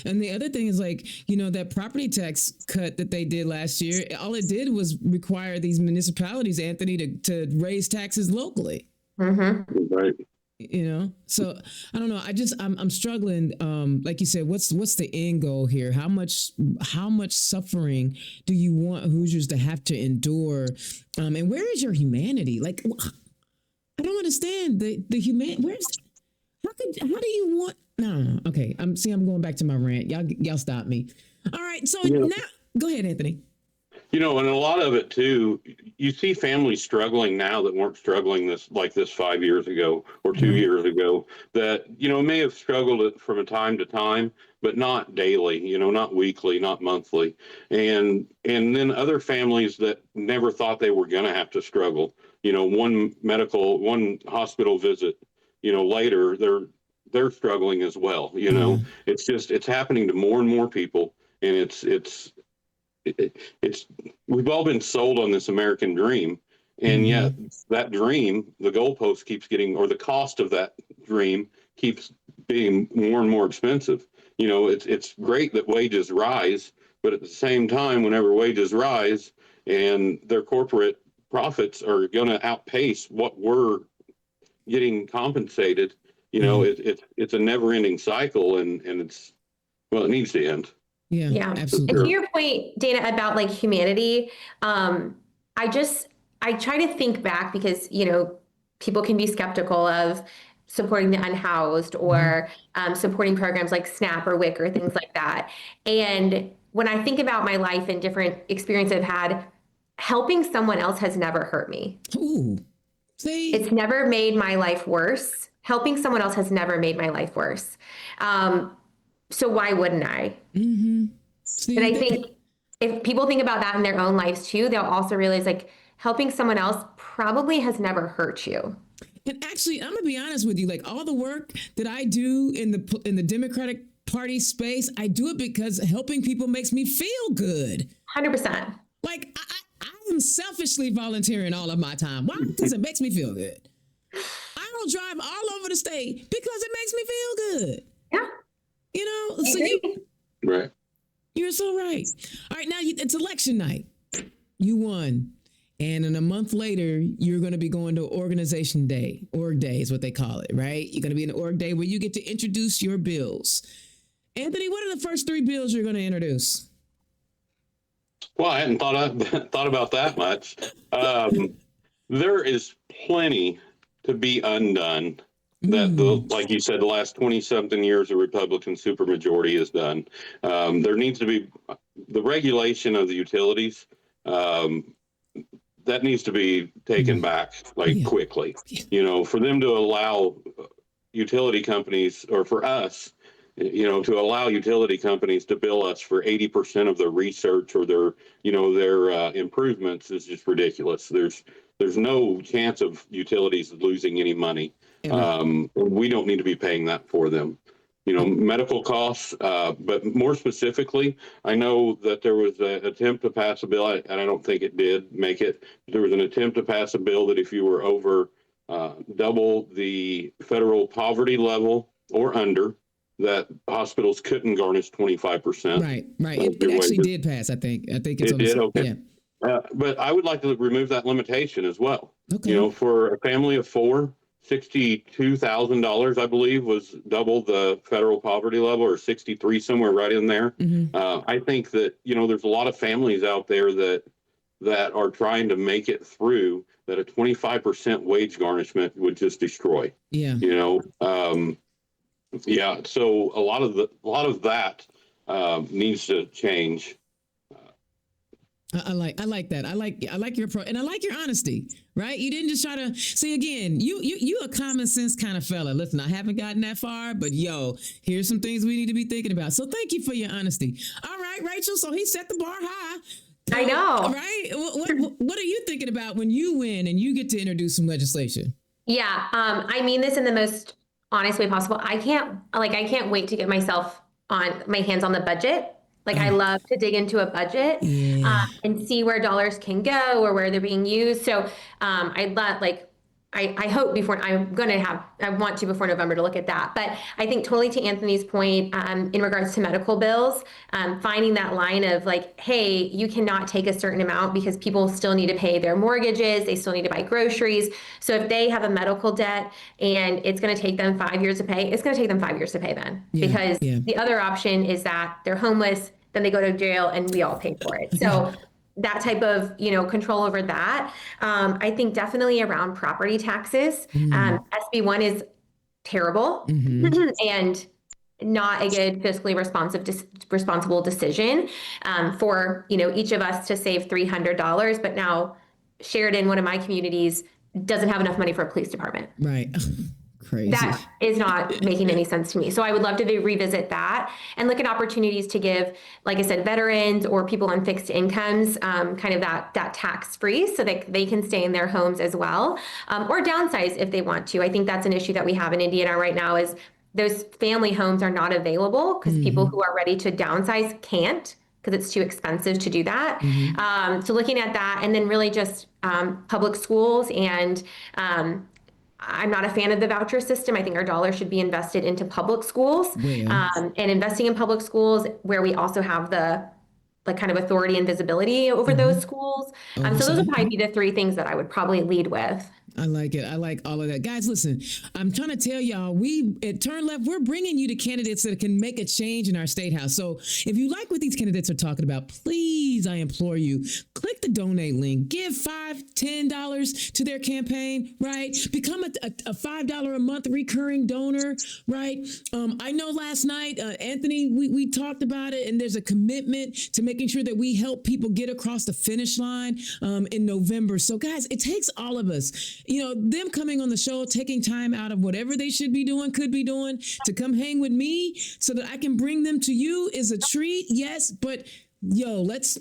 the other thing is, that property tax cut that they did last year, all it did was require these municipalities, Anthony, to raise taxes locally. Right. So I don't know. I'm struggling. Like you said, what's the end goal here? How much suffering do you want Hoosiers to have to endure? And where is your humanity? Like, I don't understand the human. How do you want? No. Okay. I'm going back to my rant. Y'all stop me. All right. So now, go ahead, Anthony. And a lot of it too, you see families struggling now that weren't struggling this 5 years ago or 2 years ago, that, may have struggled from time to time, but not daily, not weekly, not monthly. And then other families that never thought they were going to have to struggle, one hospital visit, later, they're struggling as well. You know, it's happening to more and more people, and it's we've all been sold on this American dream, and yet that dream, the goalpost keeps getting, or the cost of that dream keeps being more and more expensive. You know, it's great that wages rise, but at the same time, whenever wages rise and their corporate profits are going to outpace what we're getting compensated, you know, it's a never-ending cycle, and it's, well, it needs to end. Yeah, absolutely. And to your point, Dana, about like humanity, I try to think back because, you know, people can be skeptical of supporting the unhoused or supporting programs like SNAP or WIC or things like that. And when I think about my life and different experiences I've had, helping someone else has never hurt me. Ooh, see? It's never made my life worse. Helping someone else has never made my life worse. So why wouldn't I? See, And I think if people think about that in their own lives too, they'll also realize like helping someone else probably has never hurt you. and actually, I'm gonna be honest with you. Like all the work that I do in the Democratic Party space, I do it because helping people makes me feel good. 100%. Like I am selfishly volunteering all of my time. Why? Because it makes me feel good. I don't drive all over the state because it makes me feel good. Yeah. You know, so Right. you're so right. All right, now it's election night. You won. And then a month later, you're going to be going to Organization Day. Org Day is what they call it, right? You're going to be in an Org Day where you get to introduce your bills. Anthony, what are the first 3 bills you're going to introduce? Well, I hadn't thought about that much. There is plenty to be undone that like you said, the last 20-something years of Republican supermajority has done. There needs to be the regulation of the utilities. That needs to be taken back quickly. You know, for them to allow utility companies, or for us, you know, to allow utility companies to bill us for 80% of their research or their improvements is just ridiculous. There's no chance of utilities losing any money. We don't need to be paying that for them. You know, medical costs, but more specifically, I know that there was an attempt to pass a bill, and I don't think it did make it. There was an attempt to pass a bill that if you were over double the federal poverty level or under, that hospitals couldn't garnish 25%. Right. It actually did pass, I think. I think it's it did, okay. Yeah. But I would like to remove that limitation as well. Okay. You know, for a family of 4, $62,000, I believe, was double the federal poverty level, or 63, somewhere right in there. I think that, you know, there's a lot of families out there that are trying to make it through, that a 25% wage garnishment would just destroy. Yeah. You know, yeah. So a lot of that needs to change. I like that. I like your and I like your honesty, right? You didn't just try to see again. You a common sense kind of fella. Listen, I haven't gotten that far, but yo, here's some things we need to be thinking about. So thank you for your honesty. All right, Racheal. So he set the bar high. I know. Right? What are you thinking about when you win and you get to introduce some legislation? Yeah. I mean this in the most honest way possible. I can't wait to get myself on my hands on the budget. Like I love to dig into a budget and see where dollars can go or where they're being used. So I hope before I want to before November to look at that. But I think totally to Anthony's point in regards to medical bills, finding that line of like, hey, you cannot take a certain amount because people still need to pay their mortgages. They still need to buy groceries. So if they have a medical debt and it's going to take them 5 years to pay, it's going to take them 5 years to pay then. Because the other option is that they're homeless, then they go to jail and we all pay for it. So that type of, you know, control over that. I think definitely around property taxes. SB1 is terrible and not a good fiscally responsible decision for, you know, each of us to save $300. But now Sheridan, one of my communities, doesn't have enough money for a police department. Right. Crazy. That is not making any sense to me. So I would love to revisit that and look at opportunities to give, like I said, veterans or people on fixed incomes, kind of that tax free so that they can stay in their homes as well, or downsize if they want to. I think that's an issue that we have in Indiana right now is those family homes are not available because people who are ready to downsize can't, because it's too expensive to do that. So looking at that, and then really just public schools. And I'm not a fan of the voucher system. I think our dollar should be invested into public schools, and investing in public schools where we also have the like kind of authority and visibility over those schools. So those would probably be the three things that I would probably lead with. I like it. I like all of that. Guys, listen, I'm trying to tell y'all, we at Turn Left, we're bringing you the candidates that can make a change in our state house. So if you like what these candidates are talking about, please, I implore you, click the donate link, give $5, $10 to their campaign, right? Become a $5 a month recurring donor, right? I know last night, Anthony, we talked about it, and there's a commitment to making sure that we help people get across the finish line in November. So guys, it takes all of us. You know, them coming on the show, taking time out of whatever they should be doing, could be doing, to come hang with me so that I can bring them to you is a treat. Yes, but yo, let's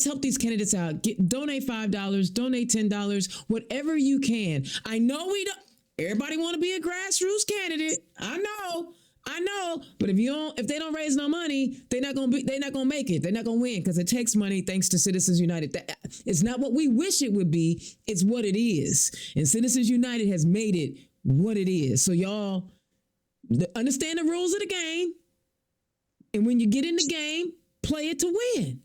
help these candidates out. Donate $5, donate $10, whatever you can. I know everybody want to be a grassroots candidate. I know, but if they don't raise no money, they're not gonna make it. They're not gonna win, because it takes money. Thanks to Citizens United, it's not what we wish it would be. It's what it is, and Citizens United has made it what it is. So y'all understand the rules of the game, and when you get in the game, play it to win.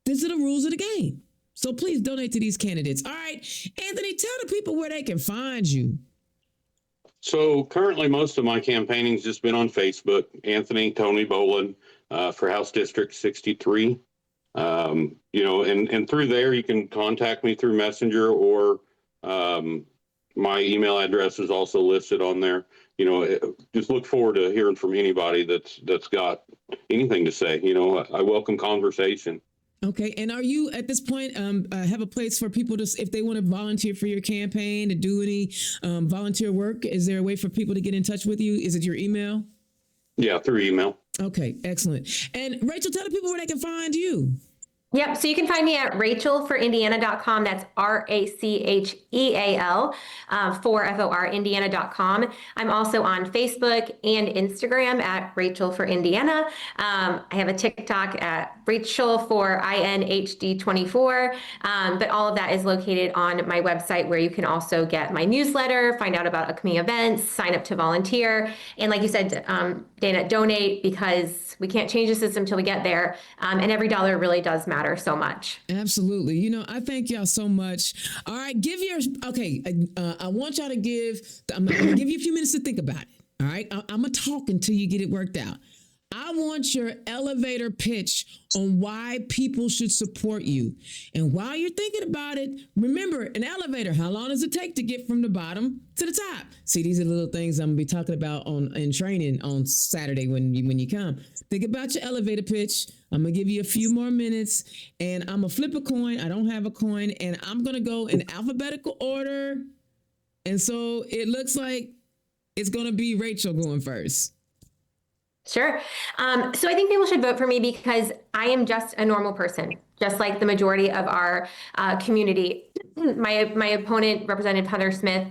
These are the rules of the game. So please donate to these candidates. All right, Anthony, tell the people where they can find you. So currently, most of my campaigning's just been on Facebook. Anthony Bolen for House District 63. And through there, you can contact me through Messenger, or my email address is also listed on there. Just look forward to hearing from anybody that's got anything to say. I welcome conversation. Okay. And are you at this point have a place for people to, if they want to volunteer for your campaign, to do any volunteer work? Is there a way for people to get in touch with you? Is it your email? Yeah, through email. Okay, excellent. And Racheal, tell the people where they can find you. Yep. So you can find me at rachealforindiana.com. That's RACHEAL for Indiana.com. I'm also on Facebook and Instagram at Racheal for Indiana. I have a TikTok at Racheal for HD-24. But all of that is located on my website, where you can also get my newsletter, find out about upcoming events, sign up to volunteer. And like you said, Dana, donate, because we can't change the system till we get there. And every dollar really does matter so much. Absolutely. I thank y'all so much. All right. I want y'all to I'm going to give you a few minutes to think about it. All right. I'm going to talk until you get it worked out. I want your elevator pitch on why people should support you. And while you're thinking about it, remember, an elevator, how long does it take to get from the bottom to the top? See, these are little things I'm going to be talking about in training on Saturday when you come. Think about your elevator pitch. I'm going to give you a few more minutes, and I'm going to flip a coin. I don't have a coin, and I'm going to go in alphabetical order. And so it looks like it's going to be Racheal going first. Sure. So I think people should vote for me because I am just a normal person, just like the majority of our community. My opponent, Representative Heather Smith,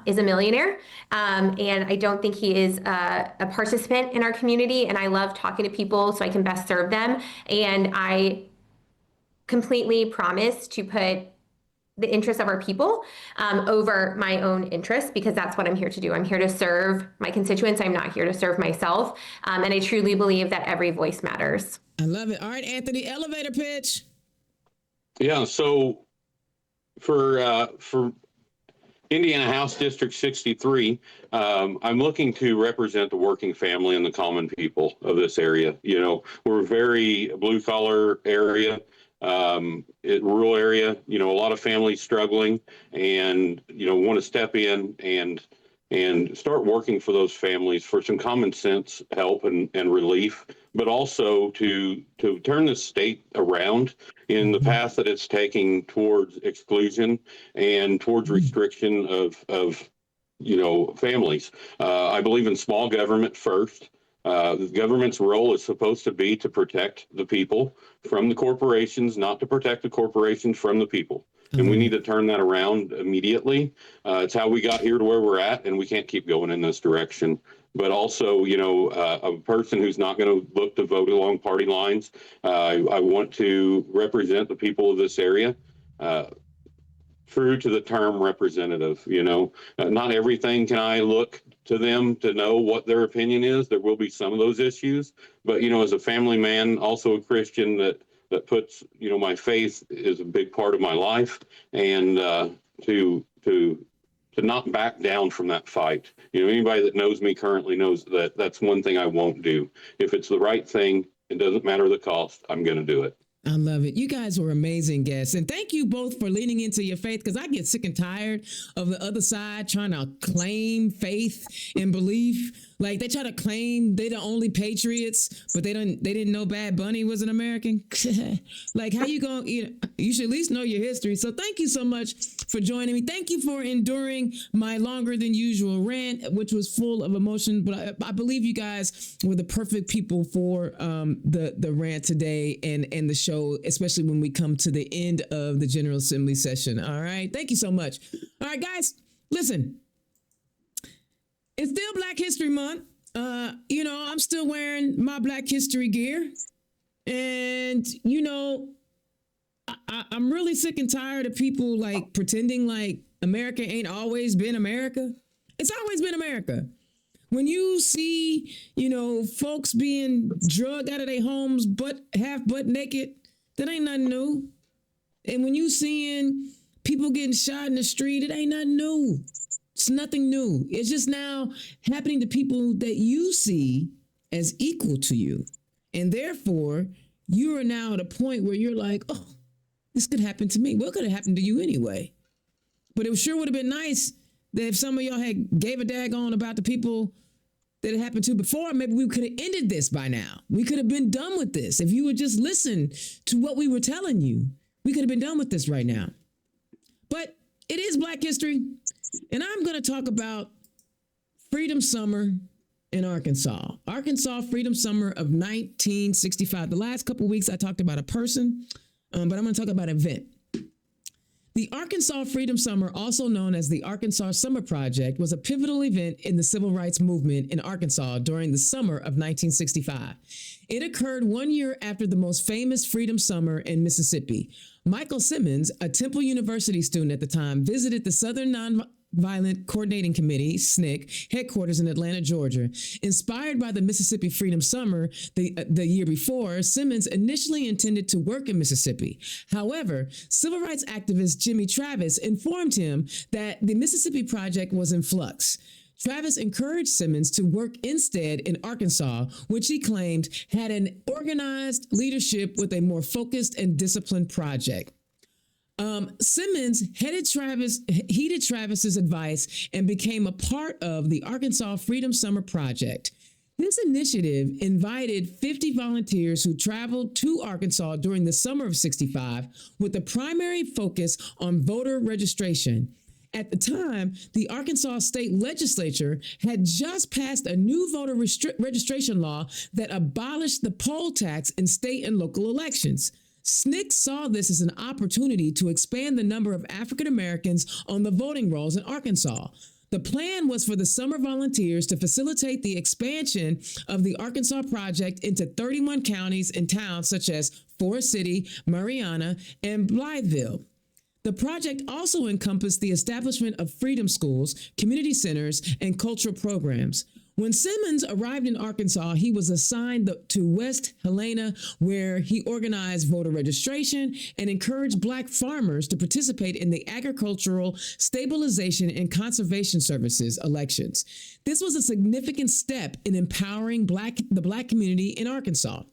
is a millionaire, and I don't think he is a participant in our community. And I love talking to people so I can best serve them. And I completely promise to put the interests of our people over my own interests, because that's what I'm here to do. I'm here to serve my constituents. I'm not here to serve myself. And I truly believe that every voice matters. I love it. All right, Anthony, elevator pitch. Yeah. So for Indiana House District 63, I'm looking to represent the working family and the common people of this area. We're a very blue collar area. Rural area, a lot of families struggling, and want to step in and start working for those families for some common sense help and relief, but also to turn the state around in the path that it's taking towards exclusion and towards restriction of families. I believe in small government first. The government's role is supposed to be to protect the people from the corporations, not to protect the corporations from the people. And we need to turn that around immediately. It's how we got here to where we're at, and we can't keep going in this direction. but also, a person who's not going to look to vote along party lines. I want to represent the people of this area. True to the term representative, not everything can I look to them to know what their opinion is. There will be some of those issues, but, as a family man, also a Christian that puts, my faith is a big part of my life, and to not back down from that fight. Anybody that knows me currently knows that that's one thing I won't do. If it's the right thing, it doesn't matter the cost, I'm going to do it. I love it. You guys were amazing guests. And thank you both for leaning into your faith, because I get sick and tired of the other side trying to claim faith and belief. Like, they try to claim they're the only patriots, but they didn't know Bad Bunny was an American. Like, how you going? You should at least know your history. So thank you so much for joining me. Thank you for enduring my longer than usual rant, which was full of emotion. But I believe you guys were the perfect people for the rant today and the show, especially when we come to the end of the General Assembly session. All right. Thank you so much. All right, guys, listen. It's still Black History Month. I'm still wearing my Black History gear. And, I'm really sick and tired of people like pretending like America ain't always been America. It's always been America. When you see, folks being drugged out of their homes half butt naked, that ain't nothing new. And when you seeing people getting shot in the street, it ain't nothing new. It's nothing new. It's just now happening to people that you see as equal to you. And therefore, you are now at a point where you're like, oh, this could happen to me. Well, it could have happened to you anyway. But it sure would have been nice that if some of y'all had gave a daggone about the people that it happened to before, maybe we could have ended this by now. We could have been done with this. If you would just listen to what we were telling you, we could have been done with this right now. But it is Black History. And I'm going to talk about Freedom Summer in Arkansas. Arkansas Freedom Summer of 1965. The last couple of weeks I talked about a person, but I'm going to talk about an event. The Arkansas Freedom Summer, also known as the Arkansas Summer Project, was a pivotal event in the civil rights movement in Arkansas during the summer of 1965. It occurred 1 year after the most famous Freedom Summer in Mississippi. Michael Simmons, a Temple University student at the time, visited the Southern Nonviolent Coordinating Committee, SNCC, headquarters in Atlanta, Georgia. Inspired by the Mississippi Freedom Summer the year before, Simmons initially intended to work in Mississippi. However, civil rights activist Jimmy Travis informed him that the Mississippi Project was in flux. Travis encouraged Simmons to work instead in Arkansas, which he claimed had an organized leadership with a more focused and disciplined project. Simmons heeded Travis's advice and became a part of the Arkansas Freedom Summer Project. This initiative invited 50 volunteers who traveled to Arkansas during the summer of '65 with the primary focus on voter registration. At the time, the Arkansas state legislature had just passed a new voter registration law that abolished the poll tax in state and local elections. SNCC saw this as an opportunity to expand the number of African Americans on the voting rolls in Arkansas. The plan was for the summer volunteers to facilitate the expansion of the Arkansas Project into 31 counties and towns such as Forest City, Marianna, and Blytheville. The project also encompassed the establishment of freedom schools, community centers, and cultural programs. When Simmons arrived in Arkansas, he was assigned to West Helena, where he organized voter registration and encouraged Black farmers to participate in the Agricultural Stabilization and Conservation Services elections. This was a significant step in empowering the Black community in Arkansas.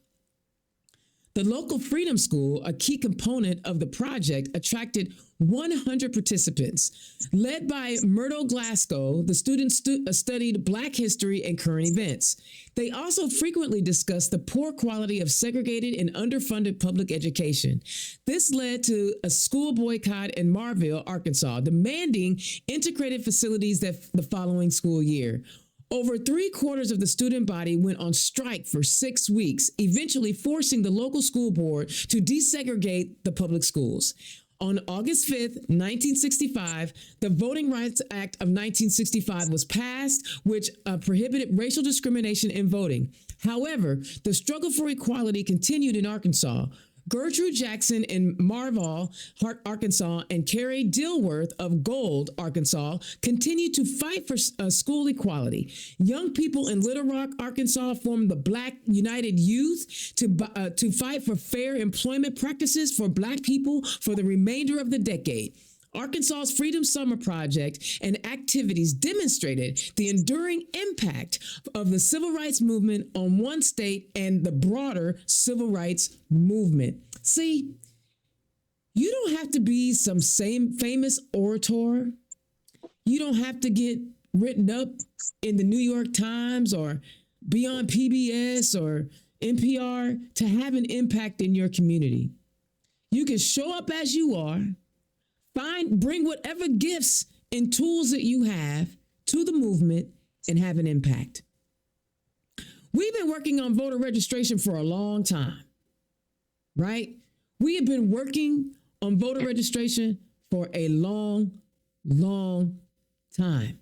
The local Freedom School, a key component of the project, attracted 100 participants. Led by Myrtle Glasgow, the students studied Black history and current events. They also frequently discussed the poor quality of segregated and underfunded public education. This led to a school boycott in Marville, Arkansas, demanding integrated facilities the following school year. Over 3/4 of the student body went on strike for 6 weeks, eventually forcing the local school board to desegregate the public schools. On August 5th, 1965, the Voting Rights Act of 1965 was passed, which prohibited racial discrimination in voting. However, the struggle for equality continued in Arkansas. Gertrude Jackson in Marval, Arkansas, and Carrie Dilworth of Gold, Arkansas, continued to fight for school equality. Young people in Little Rock, Arkansas, formed the Black United Youth to fight for fair employment practices for Black people for the remainder of the decade. Arkansas's Freedom Summer Project and activities demonstrated the enduring impact of the civil rights movement on one state and the broader civil rights movement. See, you don't have to be some famous orator. You don't have to get written up in the New York Times or be on PBS or NPR to have an impact in your community. You can show up as you are. Bring whatever gifts and tools that you have to the movement and have an impact. We've been working on voter registration for a long time, right? We have been working on voter registration for a long, long time.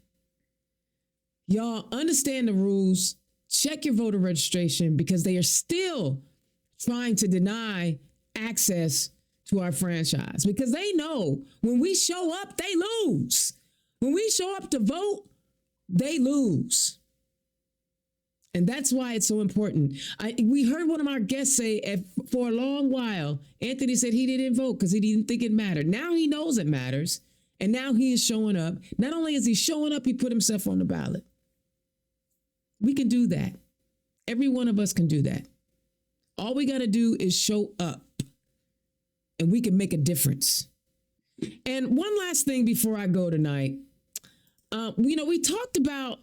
Y'all understand the rules. Check your voter registration because they are still trying to deny access to our franchise because they know when we show up, they lose. When we show up to vote, they lose. And that's why it's so important. We heard one of our guests say for a long while, Anthony said he didn't vote because he didn't think it mattered. Now he knows it matters. And now he is showing up. Not only is he showing up, he put himself on the ballot. We can do that. Every one of us can do that. All we got to do is show up. And we can make a difference. And one last thing before I go tonight. We talked about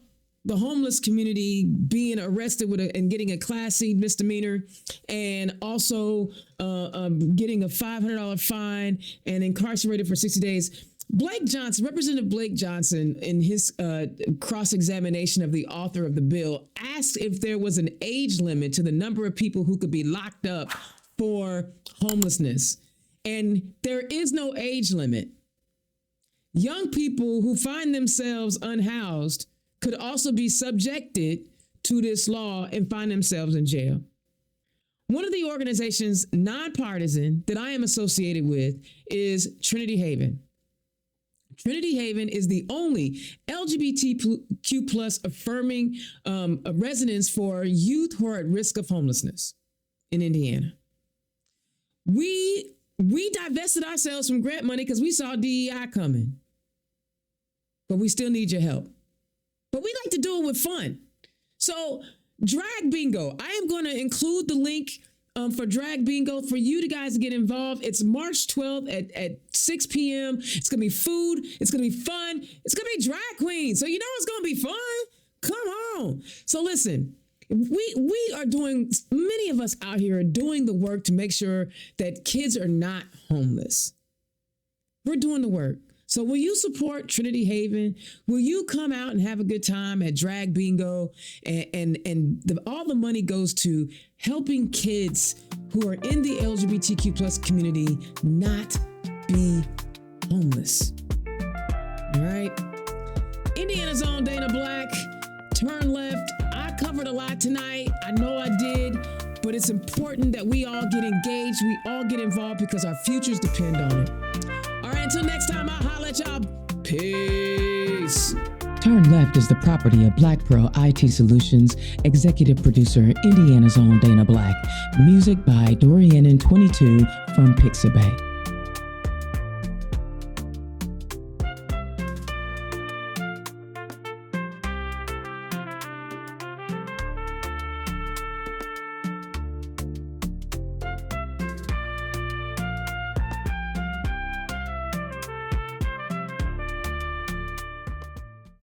the homeless community being arrested and getting a Class C misdemeanor and also getting a $500 fine and incarcerated for 60 days. Representative Blake Johnson, in his cross-examination of the author of the bill, asked if there was an age limit to the number of people who could be locked up for homelessness. And there is no age limit. Young people who find themselves unhoused could also be subjected to this law and find themselves in jail. One of the organizations, nonpartisan, that I am associated with is Trinity Haven. Trinity Haven is the only LGBTQ plus affirming residence for youth who are at risk of homelessness in Indiana. We divested ourselves from grant money because we saw DEI coming. But we still need your help. But we like to do it with fun. So Drag Bingo. I am going to include the link for Drag Bingo for you guys to get involved. It's March 12th at 6 p.m. It's going to be food. It's going to be fun. It's going to be drag queens. So you know it's going to be fun. Come on. So listen. We are doing, many of us out here are doing the work to make sure that kids are not homeless. We're doing the work. So will you support Trinity Haven? Will you come out and have a good time at Drag Bingo? All the money goes to helping kids who are in the LGBTQ plus community not be homeless. All right. Indiana's own Dana Black, turn left. I covered a lot tonight. I know I did, but it's important that we all get engaged. We all get involved because our futures depend on it. All right, until next time, I'll holler at y'all. Peace. Turn Left is the property of Black Pearl IT Solutions, executive producer, Indiana's own Dana Black. Music by Dorian and 22 from Pixabay.